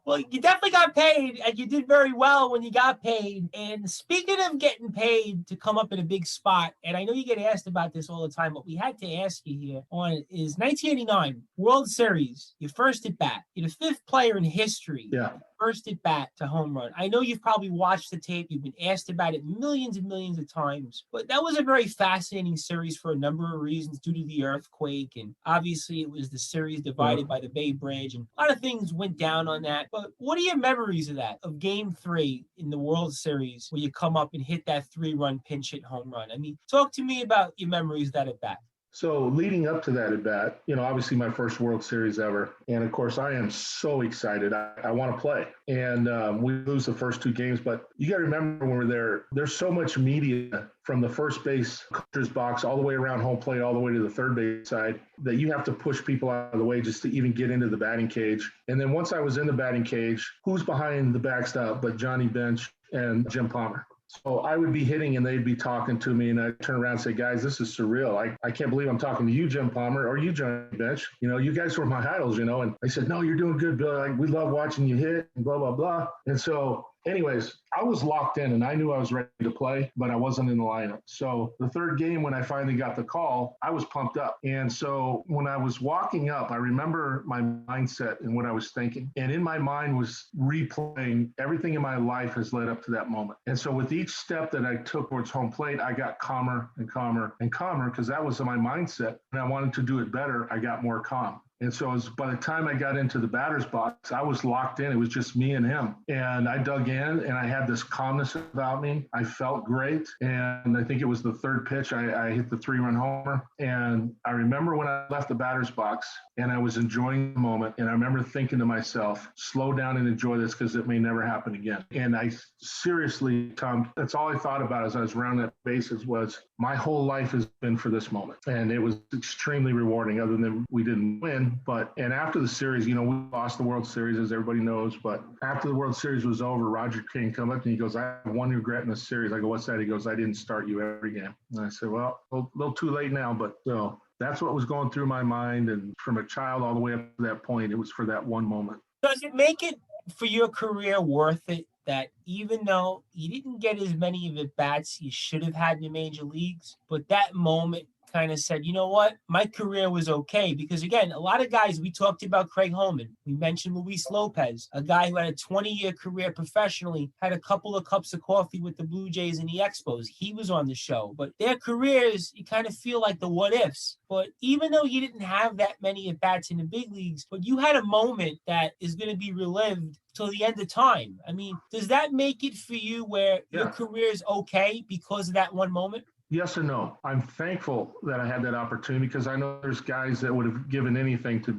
Well, you definitely got paid, and you did very well when you got paid. And speaking of getting paid to come up in a big spot, and I know you get asked about this all the time, but we had to ask you here on is 1989 World Series, your first at bat. You're the fifth player in history. Yeah. First at bat to home run. I know you've probably watched the tape. You've been asked about it millions and millions of times, but that was a very fascinating series for a number of reasons due to the earthquake. And obviously it was the series divided by the Bay Bridge, and a lot of things went down on that. But what are your memories of that, of Game 3 in the World Series where you come up and hit that 3-run pinch hit home run? I mean, talk to me about your memories of that at bat. So leading up to that at bat, obviously my first World Series ever. And of course, I am so excited. I want to play. And we lose the first two games. But you got to remember when we're there, there's so much media from the first base catcher's box all the way around home plate, all the way to the third base side, that you have to push people out of the way just to even get into the batting cage. And then once I was in the batting cage, who's behind the backstop but Johnny Bench and Jim Palmer? So I would be hitting and they'd be talking to me, and I'd turn around and say, "Guys, this is surreal. I can't believe I'm talking to you, Jim Palmer, or you, Johnny Bench. You guys were my idols, And I said, "No, you're doing good, Bill. We love watching you hit," and blah, blah, blah. And so anyways, I was locked in and I knew I was ready to play, but I wasn't in the lineup. So the third game, when I finally got the call, I was pumped up. And so when I was walking up, I remember my mindset and what I was thinking. And in my mind was replaying everything in my life has led up to that moment. And so with each step that I took towards home plate, I got calmer and calmer and calmer, because that was my mindset. And I wanted to do it better. I got more calm. And so by the time I got into the batter's box, I was locked in. It was just me and him. And I dug in and I had this calmness about me. I felt great. And I think it was the third pitch, I hit the 3-run homer. And I remember when I left the batter's box and I was enjoying the moment. And I remember thinking to myself, slow down and enjoy this because it may never happen again. And I seriously, Tom, that's all I thought about as I was around that bases was my whole life has been for this moment. And it was extremely rewarding, other than we didn't win. And after the series, we lost the World Series, as everybody knows. But after the World Series was over, Roger King come up and he goes, "I have one regret in this series." I go, "What's that?" He goes, "I didn't start you every game." And I said, "Well, a little too late now." But so that's what was going through my mind. And from a child all the way up to that point, it was for that one moment. Does it make it for your career worth it that even though you didn't get as many of at bats you should have had in the major leagues, but that moment kind of said, you know what, my career was okay. Because again, a lot of guys, we talked about Craig Holman. We mentioned Luis Lopez, a guy who had a 20-year career professionally, had a couple of cups of coffee with the Blue Jays and the Expos. He was on the show. But their careers, you kind of feel like the what ifs. But even though you didn't have that many at-bats in the big leagues, but you had a moment that is going to be relived till the end of time. I mean, does that make it for you where your career is okay because of that one moment? Yes and no. I'm thankful that I had that opportunity because I know there's guys that would have given anything to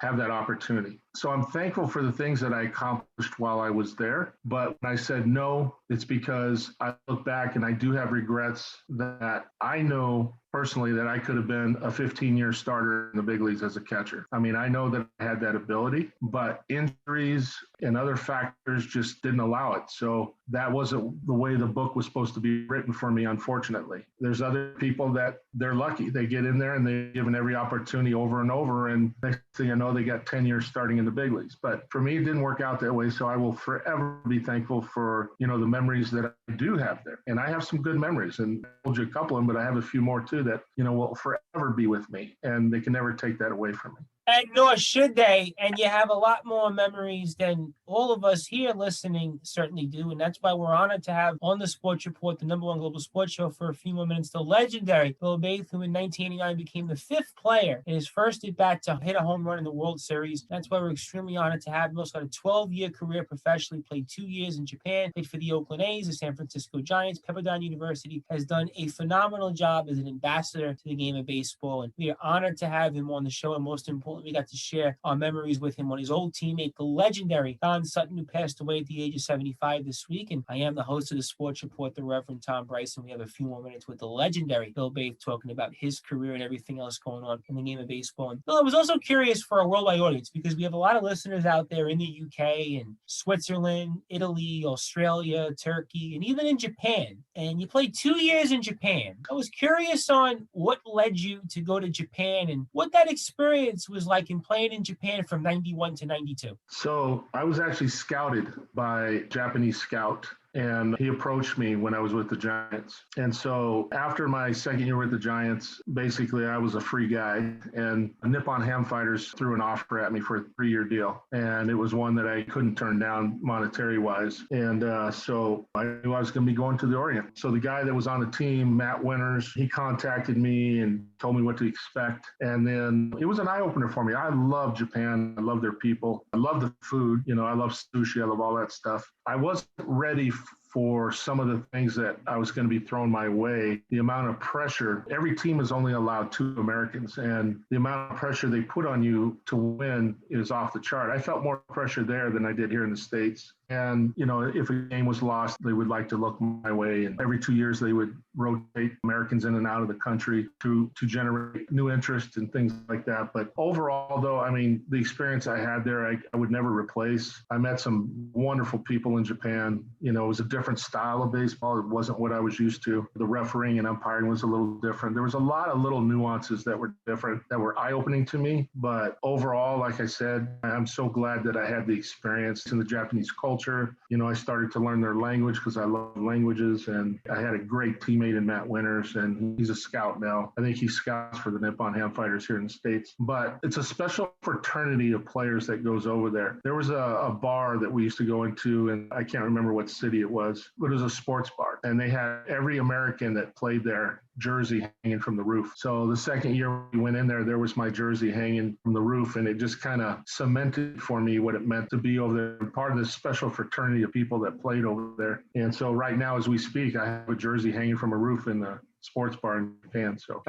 have that opportunity. So I'm thankful for the things that I accomplished while I was there. But when I said no, it's because I look back and I do have regrets that I know personally that I could have been a 15-year starter in the big leagues as a catcher. I mean, I know that I had that ability, but injuries and other factors just didn't allow it. So that wasn't the way the book was supposed to be written for me, unfortunately. There's other people that they're lucky. They get in there and they're given every opportunity over and over. And next thing you know, they got 10 years starting in the big leagues. But for me, it didn't work out that way. So I will forever be thankful for, the memories that I do have there. And I have some good memories, and I told you a couple of them, but I have a few more too that, will forever be with me, and they can never take that away from me. And nor should they. And you have a lot more memories than all of us here listening certainly do. And that's why we're honored to have on the Sports Report, the #1 global sports show, for a few more minutes, the legendary Bill Bathe, who in 1989 became the 5th player in his first at-bat to hit a home run in the World Series. That's why we're extremely honored to have him. Also got a 12-year career professionally, played 2 years in Japan, played for the Oakland A's, the San Francisco Giants. Pepperdine University, has done a phenomenal job as an ambassador to the game of baseball. And we are honored to have him on the show. And most importantly, we got to share our memories with him on his old teammate, the legendary Don Sutton, who passed away at the age of 75 this week. And I am the host of the Sports Report, the Reverend Tom Bryson. We have a few more minutes with the legendary Bill Bathe talking about his career and everything else going on in the game of baseball. And Bill, I was also curious for a worldwide audience, because we have a lot of listeners out there in the UK and Switzerland, Italy, Australia, Turkey, and even in Japan. And you played 2 years in Japan. I was curious on what led you to go to Japan and what that experience was like in playing in Japan from 91 to 92. So I was actually scouted by a Japanese scout, and he approached me when I was with the Giants. And so after my second year with the Giants, basically I was a free guy, and Nippon Ham Fighters threw an offer at me for a 3-year deal. And it was one that I couldn't turn down monetary wise. And so I knew I was going to be going to the Orient. So the guy that was on the team, Matt Winters, he contacted me and told me what to expect. And then it was an eye opener for me. I love Japan. I love their people. I love the food. I love sushi. I love all that stuff. I wasn't ready for some of the things that I was going to be thrown my way. The amount of pressure, every team is only allowed 2 Americans, and the amount of pressure they put on you to win is off the chart. I felt more pressure there than I did here in the States. And, if a game was lost, they would like to look my way. And every 2 years, they would rotate Americans in and out of the country to generate new interest and things like that. But overall, though, the experience I had there, I would never replace. I met some wonderful people in Japan. It was a different style of baseball. It wasn't what I was used to. The refereeing and umpiring was a little different. There was a lot of little nuances that were different, that were eye-opening to me. But overall, like I said, I'm so glad that I had the experience in the Japanese culture. I started to learn their language because I love languages, and I had a great teammate in Matt Winters, and he's a scout now. I think he scouts for the Nippon Ham Fighters here in the States. But it's a special fraternity of players that goes over there. There was a bar that we used to go into, and I can't remember what city it was, but it was a sports bar. And they had every American that played there jersey hanging from the roof. So the second year we went in there was my jersey hanging from the roof, and it just kind of cemented for me what it meant to be over there, part of this special fraternity of people that played over there. And so right now, as we speak, I have a jersey hanging from a roof in the sports bar in Japan. So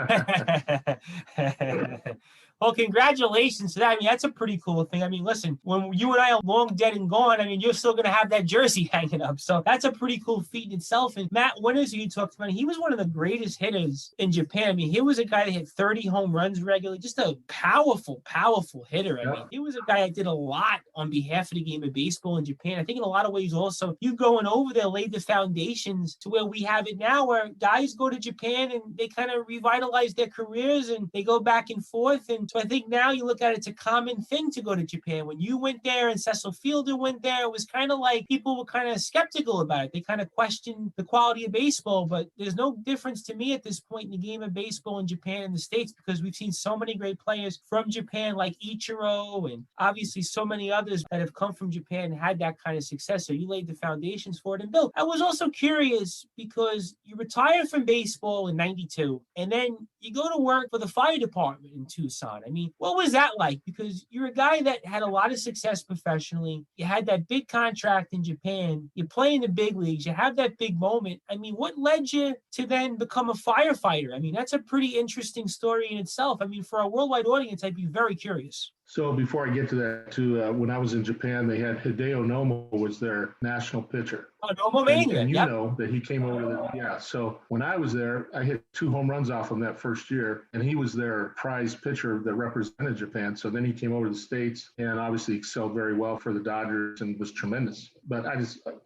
Well, congratulations to that. That's a pretty cool thing. Listen, when you and I are long dead and gone, you're still going to have that jersey hanging up. So that's a pretty cool feat in itself. And Matt Winters, who you talked about, he was one of the greatest hitters in Japan. He was a guy that hit 30 home runs regularly, just a powerful, powerful hitter. He was a guy that did a lot on behalf of the game of baseball in Japan. I think in a lot of ways also, you going over there laid the foundations to where we have it now, where guys go to Japan and they kind of revitalize their careers, and they go back and forth. And so I think now you look at it, it's a common thing to go to Japan. When you went there and Cecil Fielder went there, it was kind of like people were kind of skeptical about it. They kind of questioned the quality of baseball, but there's no difference to me at this point in the game of baseball in Japan and the States, because we've seen so many great players from Japan like Ichiro and obviously so many others that have come from Japan and had that kind of success. So you laid the foundations for it. And Bill, I was also curious because you retired from baseball in 92 and then you go to work for the fire department in Tucson. I mean, what was that like? Because you're a guy that had a lot of success professionally. You had that big contract in Japan. You play in the big leagues. You have that big moment. I mean, what led you to then become a firefighter? I mean, that's a pretty interesting story in itself. I mean, for a worldwide audience, I'd be very curious. So before I get to that, too, when I was in Japan, they had Hideo Nomo was their national pitcher. Oh, Nomo Mania. And you know that he came over to the, So when I was there, I hit 2 home runs off him that first year, and he was their prize pitcher that represented Japan. So then he came over to the States and obviously excelled very well for the Dodgers and was tremendous. But I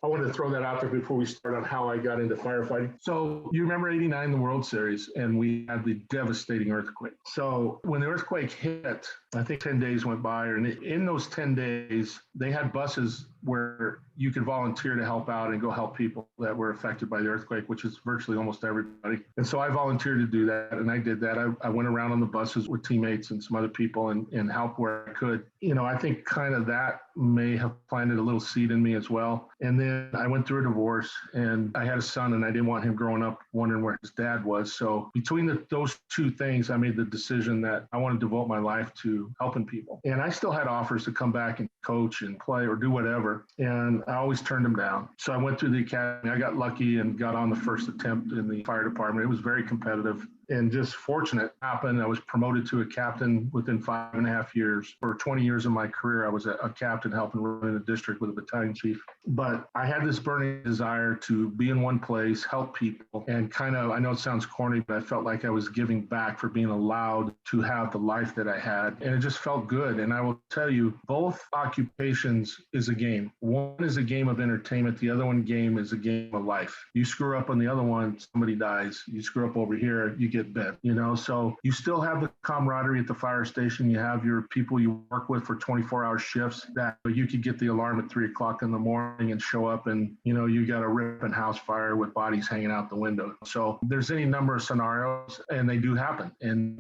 wanted to throw that out there before we start on how I got into firefighting. So you remember '89, the World Series, and we had the devastating earthquake. So when the earthquake hit, I think 10 days went by, and in those 10 days, they had buses where you could volunteer to help out and go help people that were affected by the earthquake, which is virtually almost everybody. And so I volunteered to do that, and I did that. I went around on the buses with teammates and some other people and helped where I could. You know, I think kind of that may have planted a little seed in me as well. And then I went through a divorce, and I had a son, and I didn't want him growing up wondering where his dad was. So between those two things, I made the decision that I want to devote my life to helping people. And I still had offers to come back and coach and play or do whatever. And I always turned them down. So I went through the academy. I got lucky and got on the first attempt in the fire department. It was very competitive. And just fortunate happened. I was promoted to a captain within 5.5 years. For 20 years of my career, I was a captain helping run a district with a battalion chief. But I had this burning desire to be in one place, help people, and kind of, I know it sounds corny, but I felt like I was giving back for being allowed to have the life that I had. And it just felt good. And I will tell you, both occupations is a game. One is a game of entertainment. The other one game is a game of life. You screw up on the other one, somebody dies. You screw up over here, you get bent, so you still have the camaraderie at the fire station. You have your people you work with for 24-hour shifts that you could get the alarm at 3:00 in the morning and show up and, you got a ripping house fire with bodies hanging out the window. So there's any number of scenarios and they do happen.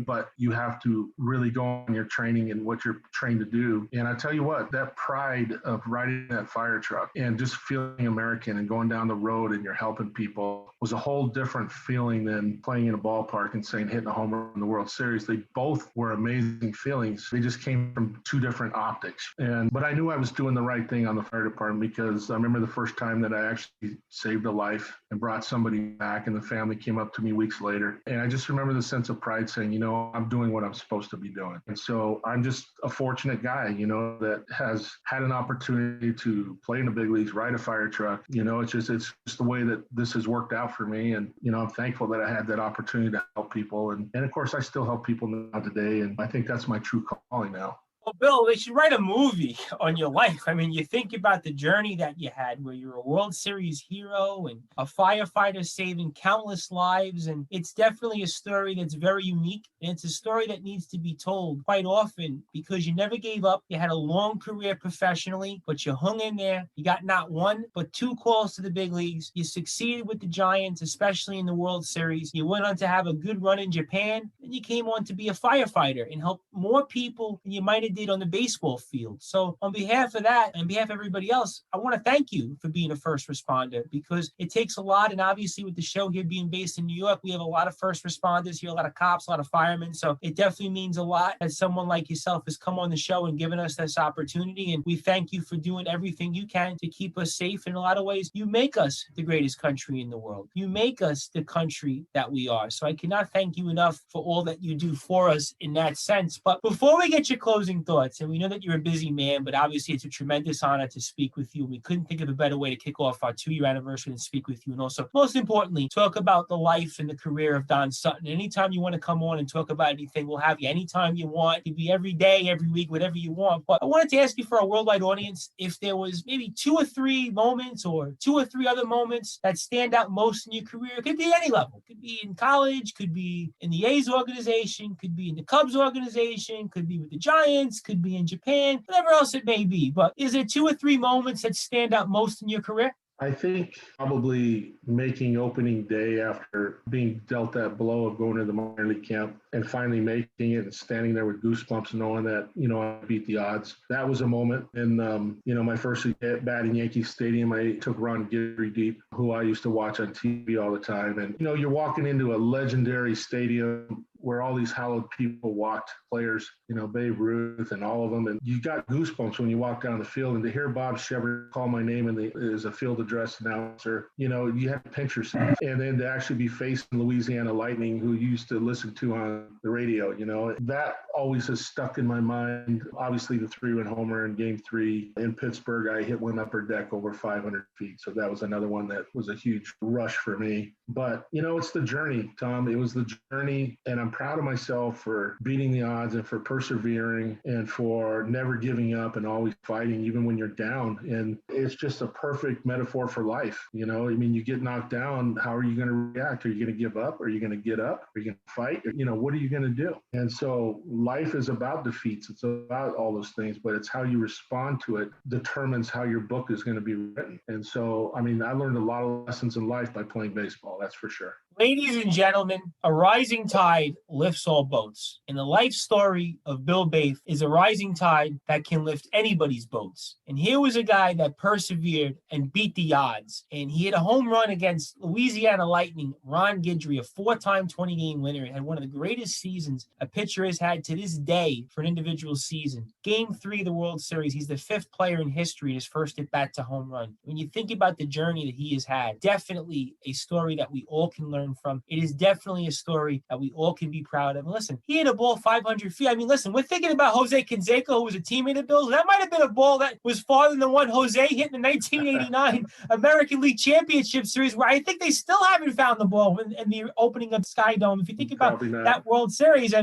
But you have to really go on your training and what you're trained to do. And I tell you what, that pride of riding that fire truck and just feeling American and going down the road and you're helping people was a whole different feeling than playing in a ballpark and saying hitting a home run in the World Series. They both were amazing feelings. They just came from two different optics. But I knew I was doing the right thing on the fire department because I remember the first time that I actually saved a life and brought somebody back, and the family came up to me weeks later. And I just remember the sense of pride saying, I'm doing what I'm supposed to be doing. And so I'm just a fortunate guy, that has had an opportunity to play in the big leagues, ride a fire truck. It's just the way that this has worked out for me. And, I'm thankful that I had that opportunity to help people. And of course, I still help people now today. And I think that's my true calling now. Well, Bill, they should write a movie on your life. I mean, you think about the journey that you had where you're a World Series hero and a firefighter saving countless lives. And it's definitely a story that's very unique. And it's a story that needs to be told quite often because you never gave up. You had a long career professionally, but you hung in there. You got not one, but 2 calls to the big leagues. You succeeded with the Giants, especially in the World Series. You went on to have a good run in Japan. And you came on to be a firefighter and help more people than you might have did on the baseball field. So on behalf of that, and on behalf of everybody else, I want to thank you for being a first responder because it takes a lot. And obviously with the show here being based in New York, we have a lot of first responders here, a lot of cops, a lot of firemen. So it definitely means a lot that someone like yourself has come on the show and given us this opportunity. And we thank you for doing everything you can to keep us safe. In a lot of ways, you make us the greatest country in the world. You make us the country that we are. So I cannot thank you enough for all that you do for us in that sense. But before we get your closing closing thoughts? And we know that you're a busy man, but obviously it's a tremendous honor to speak with you. We couldn't think of a better way to kick off our 2-year anniversary than speak with you. And also, most importantly, talk about the life and the career of Don Sutton. Anytime you want to come on and talk about anything, we'll have you anytime you want. It could be every day, every week, whatever you want. But I wanted to ask you for our worldwide audience if there was maybe 2 or 3 moments or 2 or 3 other moments that stand out most in your career. It could be any level. It could be in college, could be in the A's organization, could be in the Cubs organization, could be with the Giants, could be in Japan, whatever else it may be. But is there 2 or 3 moments that stand out most in your career? I think probably making opening day after being dealt that blow of going to the minor league camp and finally making it and standing there with goosebumps and knowing that, I beat the odds. That was a moment. And, my first batting Yankee Stadium, I took Ron Guidry deep, who I used to watch on TV all the time. And, you're walking into a legendary stadium where all these hallowed people walked, players, Babe Ruth and all of them. And you got goosebumps when you walk down the field. And to hear Bob Shevard call my name as a field address announcer, you have to pinch yourself. And then to actually be facing Louisiana Lightning, who you used to listen to on the radio, that always has stuck in my mind. Obviously, the 3-run homer in Game 3 in Pittsburgh, I hit one upper deck over 500 feet. So that was another one that was a huge rush for me. But, it's the journey, Tom. It was the journey. And I'm proud of myself for beating the odds and for persevering and for never giving up and always fighting, even when you're down. And it's just a perfect metaphor for life. You get knocked down. How are you going to react? Are you going to give up? Are you going to get up? Are you going to fight? What are you going to do? And so life is about defeats. It's about all those things, but it's how you respond to it determines how your book is going to be written. And so, I learned a lot of lessons in life by playing baseball. That's for sure. Ladies and gentlemen, a rising tide lifts all boats. And the life story of Bill Bathe is a rising tide that can lift anybody's boats. And here was a guy that persevered and beat the odds. And he hit a home run against Louisiana Lightning, Ron Guidry, a 4-time 20-game winner, and had one of the greatest seasons a pitcher has had to this day for an individual season. Game 3 of the World Series, he's the 5th player in history, his first at bat to home run. When you think about the journey that he has had, definitely a story that we all can learn from. It is definitely a story that we all can be proud of. And listen, he hit a ball 500 feet. Listen, we're thinking about Jose Canseco, who was a teammate of Bill's. That might have been a ball that was farther than the one Jose hit in the 1989 American League Championship Series, where I think they still haven't found the ball in the opening of Sky Dome. If you think about that World Series,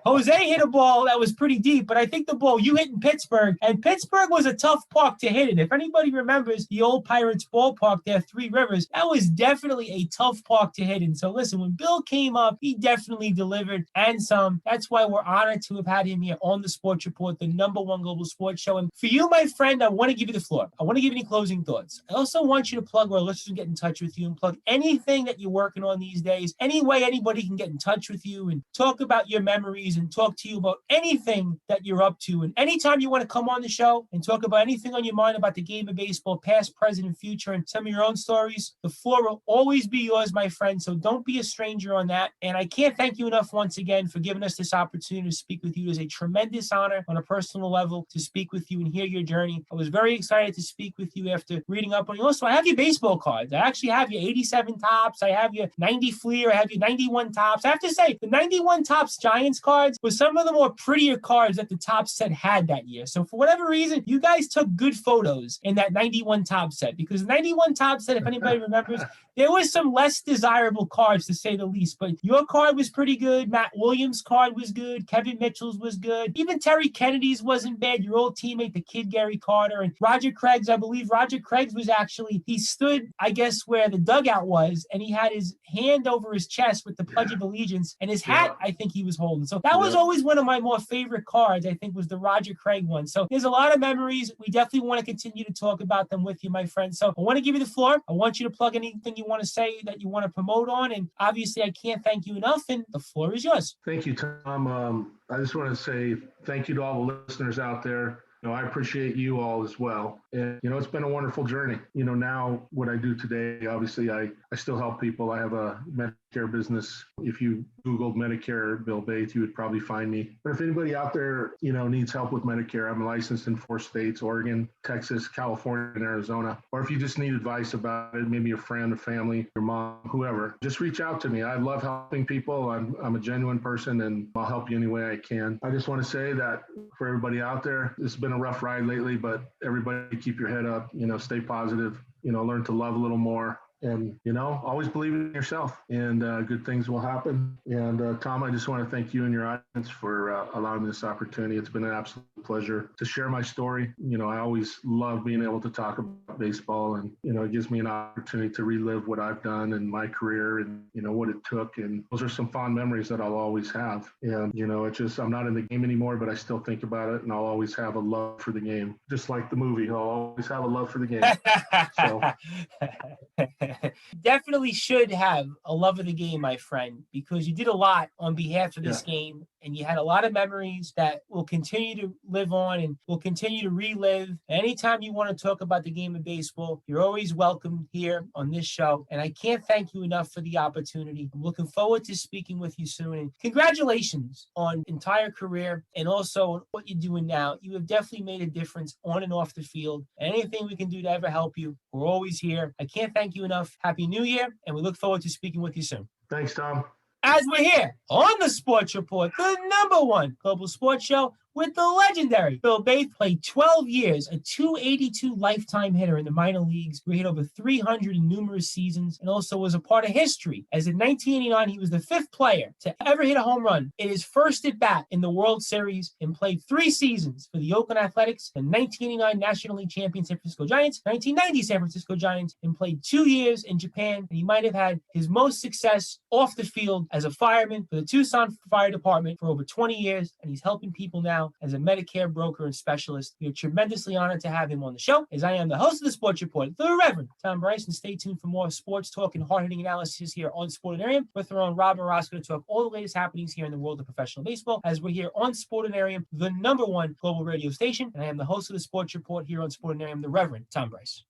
Jose hit a ball that was pretty deep, but I think the ball you hit in Pittsburgh, and Pittsburgh was a tough park to hit in. If anybody remembers the old Pirates ballpark there, 3 Rivers, that was definitely a tough park to hit in. So listen, when Bill came up, he definitely delivered and some. That's why we're honored to have had him here on the Sports Report, the #1 global sports show. And for you, my friend, I want to give you the floor. I want to give you any closing thoughts. I also want you to plug where listeners can get in touch with you and plug anything that you're working on these days. Any way anybody can get in touch with you and talk about your memories and talk to you about anything that you're up to. And anytime you want to come on the show and talk about anything on your mind about the game of baseball, past, present, and future, and some of your own stories, the floor will always be yours, my friend. So don't be a stranger on that. And I can't thank you enough once again for giving us this opportunity to speak with you. It is a tremendous honor on a personal level to speak with you and hear your journey. I was very excited to speak with you after reading up on you. Also, I have your baseball cards. I actually have your 87 tops. I have your 90 Fleer. I have your 91 tops. I have to say, the 91 tops Giants cards was some of the more prettier cards that the top set had that year. So for whatever reason, you guys took good photos in that 91 top set, because the 91 top set, if anybody remembers, there was some less desirable cards to say the least, but your card was pretty good. Matt Williams' card was good. Kevin Mitchell's was good. Even Terry Kennedy's wasn't bad. Your old teammate, the kid Gary Carter, and Roger Craig's, I believe Roger Craig's was actually, he stood, I guess, where the dugout was, and he had his hand over his chest with the Pledge of Allegiance, and his hat, I think he was holding. So that was always one of my more favorite cards, I think, was the Roger Craig one. So there's a lot of memories. We definitely want to continue to talk about them with you, my friend. So I want to give you the floor. I want you to plug anything you want to say that you want to promote on. And obviously, I can't thank you enough, and the floor is yours. Thank you, Tom. I just want to say thank you to all the listeners out there. I appreciate you all as well. And, it's been a wonderful journey. Now what I do today, obviously I still help people. I have a mental Medicare business. If you Googled Medicare Bill Bathe, you would probably find me. But if anybody out there, needs help with Medicare, I'm licensed in 4 states, Oregon, Texas, California, and Arizona. Or if you just need advice about it, maybe your friend, a family, your mom, whoever, just reach out to me. I love helping people. I'm a genuine person, and I'll help you any way I can. I just want to say that for everybody out there, it's been a rough ride lately, but everybody keep your head up, stay positive, learn to love a little more. And, always believe in yourself, and good things will happen. And Tom, I just want to thank you and your audience for allowing me this opportunity. It's been an absolute pleasure to share my story. I always love being able to talk about baseball, and, it gives me an opportunity to relive what I've done in my career and, what it took. And those are some fond memories that I'll always have. And, I'm not in the game anymore, but I still think about it, and I'll always have a love for the game. Just like the movie, I'll always have a love for the game. So. Definitely should have a love of the game, my friend, because you did a lot on behalf of this game, and you had a lot of memories that will continue to live on and will continue to relive. Anytime you want to talk about the game of baseball, you're always welcome here on this show. And I can't thank you enough for the opportunity. I'm looking forward to speaking with you soon. And congratulations on entire career and also on what you're doing now. You have definitely made a difference on and off the field. Anything we can do to ever help you, we're always here. I can't thank you enough. Happy New Year, and we look forward to speaking with you soon. Thanks, Tom. As we're here on the Sports Report, the #1 global sports show with the legendary Bill Bathe, played 12 years, a .282 lifetime hitter in the minor leagues, where he hit over 300 in numerous seasons, and also was a part of history, as in 1989, he was the 5th player to ever hit a home run in his first at bat in the World Series, and played 3 seasons for the Oakland Athletics, the 1989 National League champion San Francisco Giants, 1990 San Francisco Giants, and played 2 years in Japan. And he might have had his most success off the field as a fireman for the Tucson Fire Department for over 20 years, and he's helping people now as a Medicare broker and specialist. We are tremendously honored to have him on the show, as I am the host of the Sports Report, the Reverend Tom Bryce, and stay tuned for more sports talk and hard-hitting analysis here on Sportinarium with our own Rob Morosco to talk all the latest happenings here in the world of professional baseball, as we're here on Sportinarium, the #1 global radio station, and I am the host of the Sports Report here on Sportinarium, the Reverend Tom Bryce.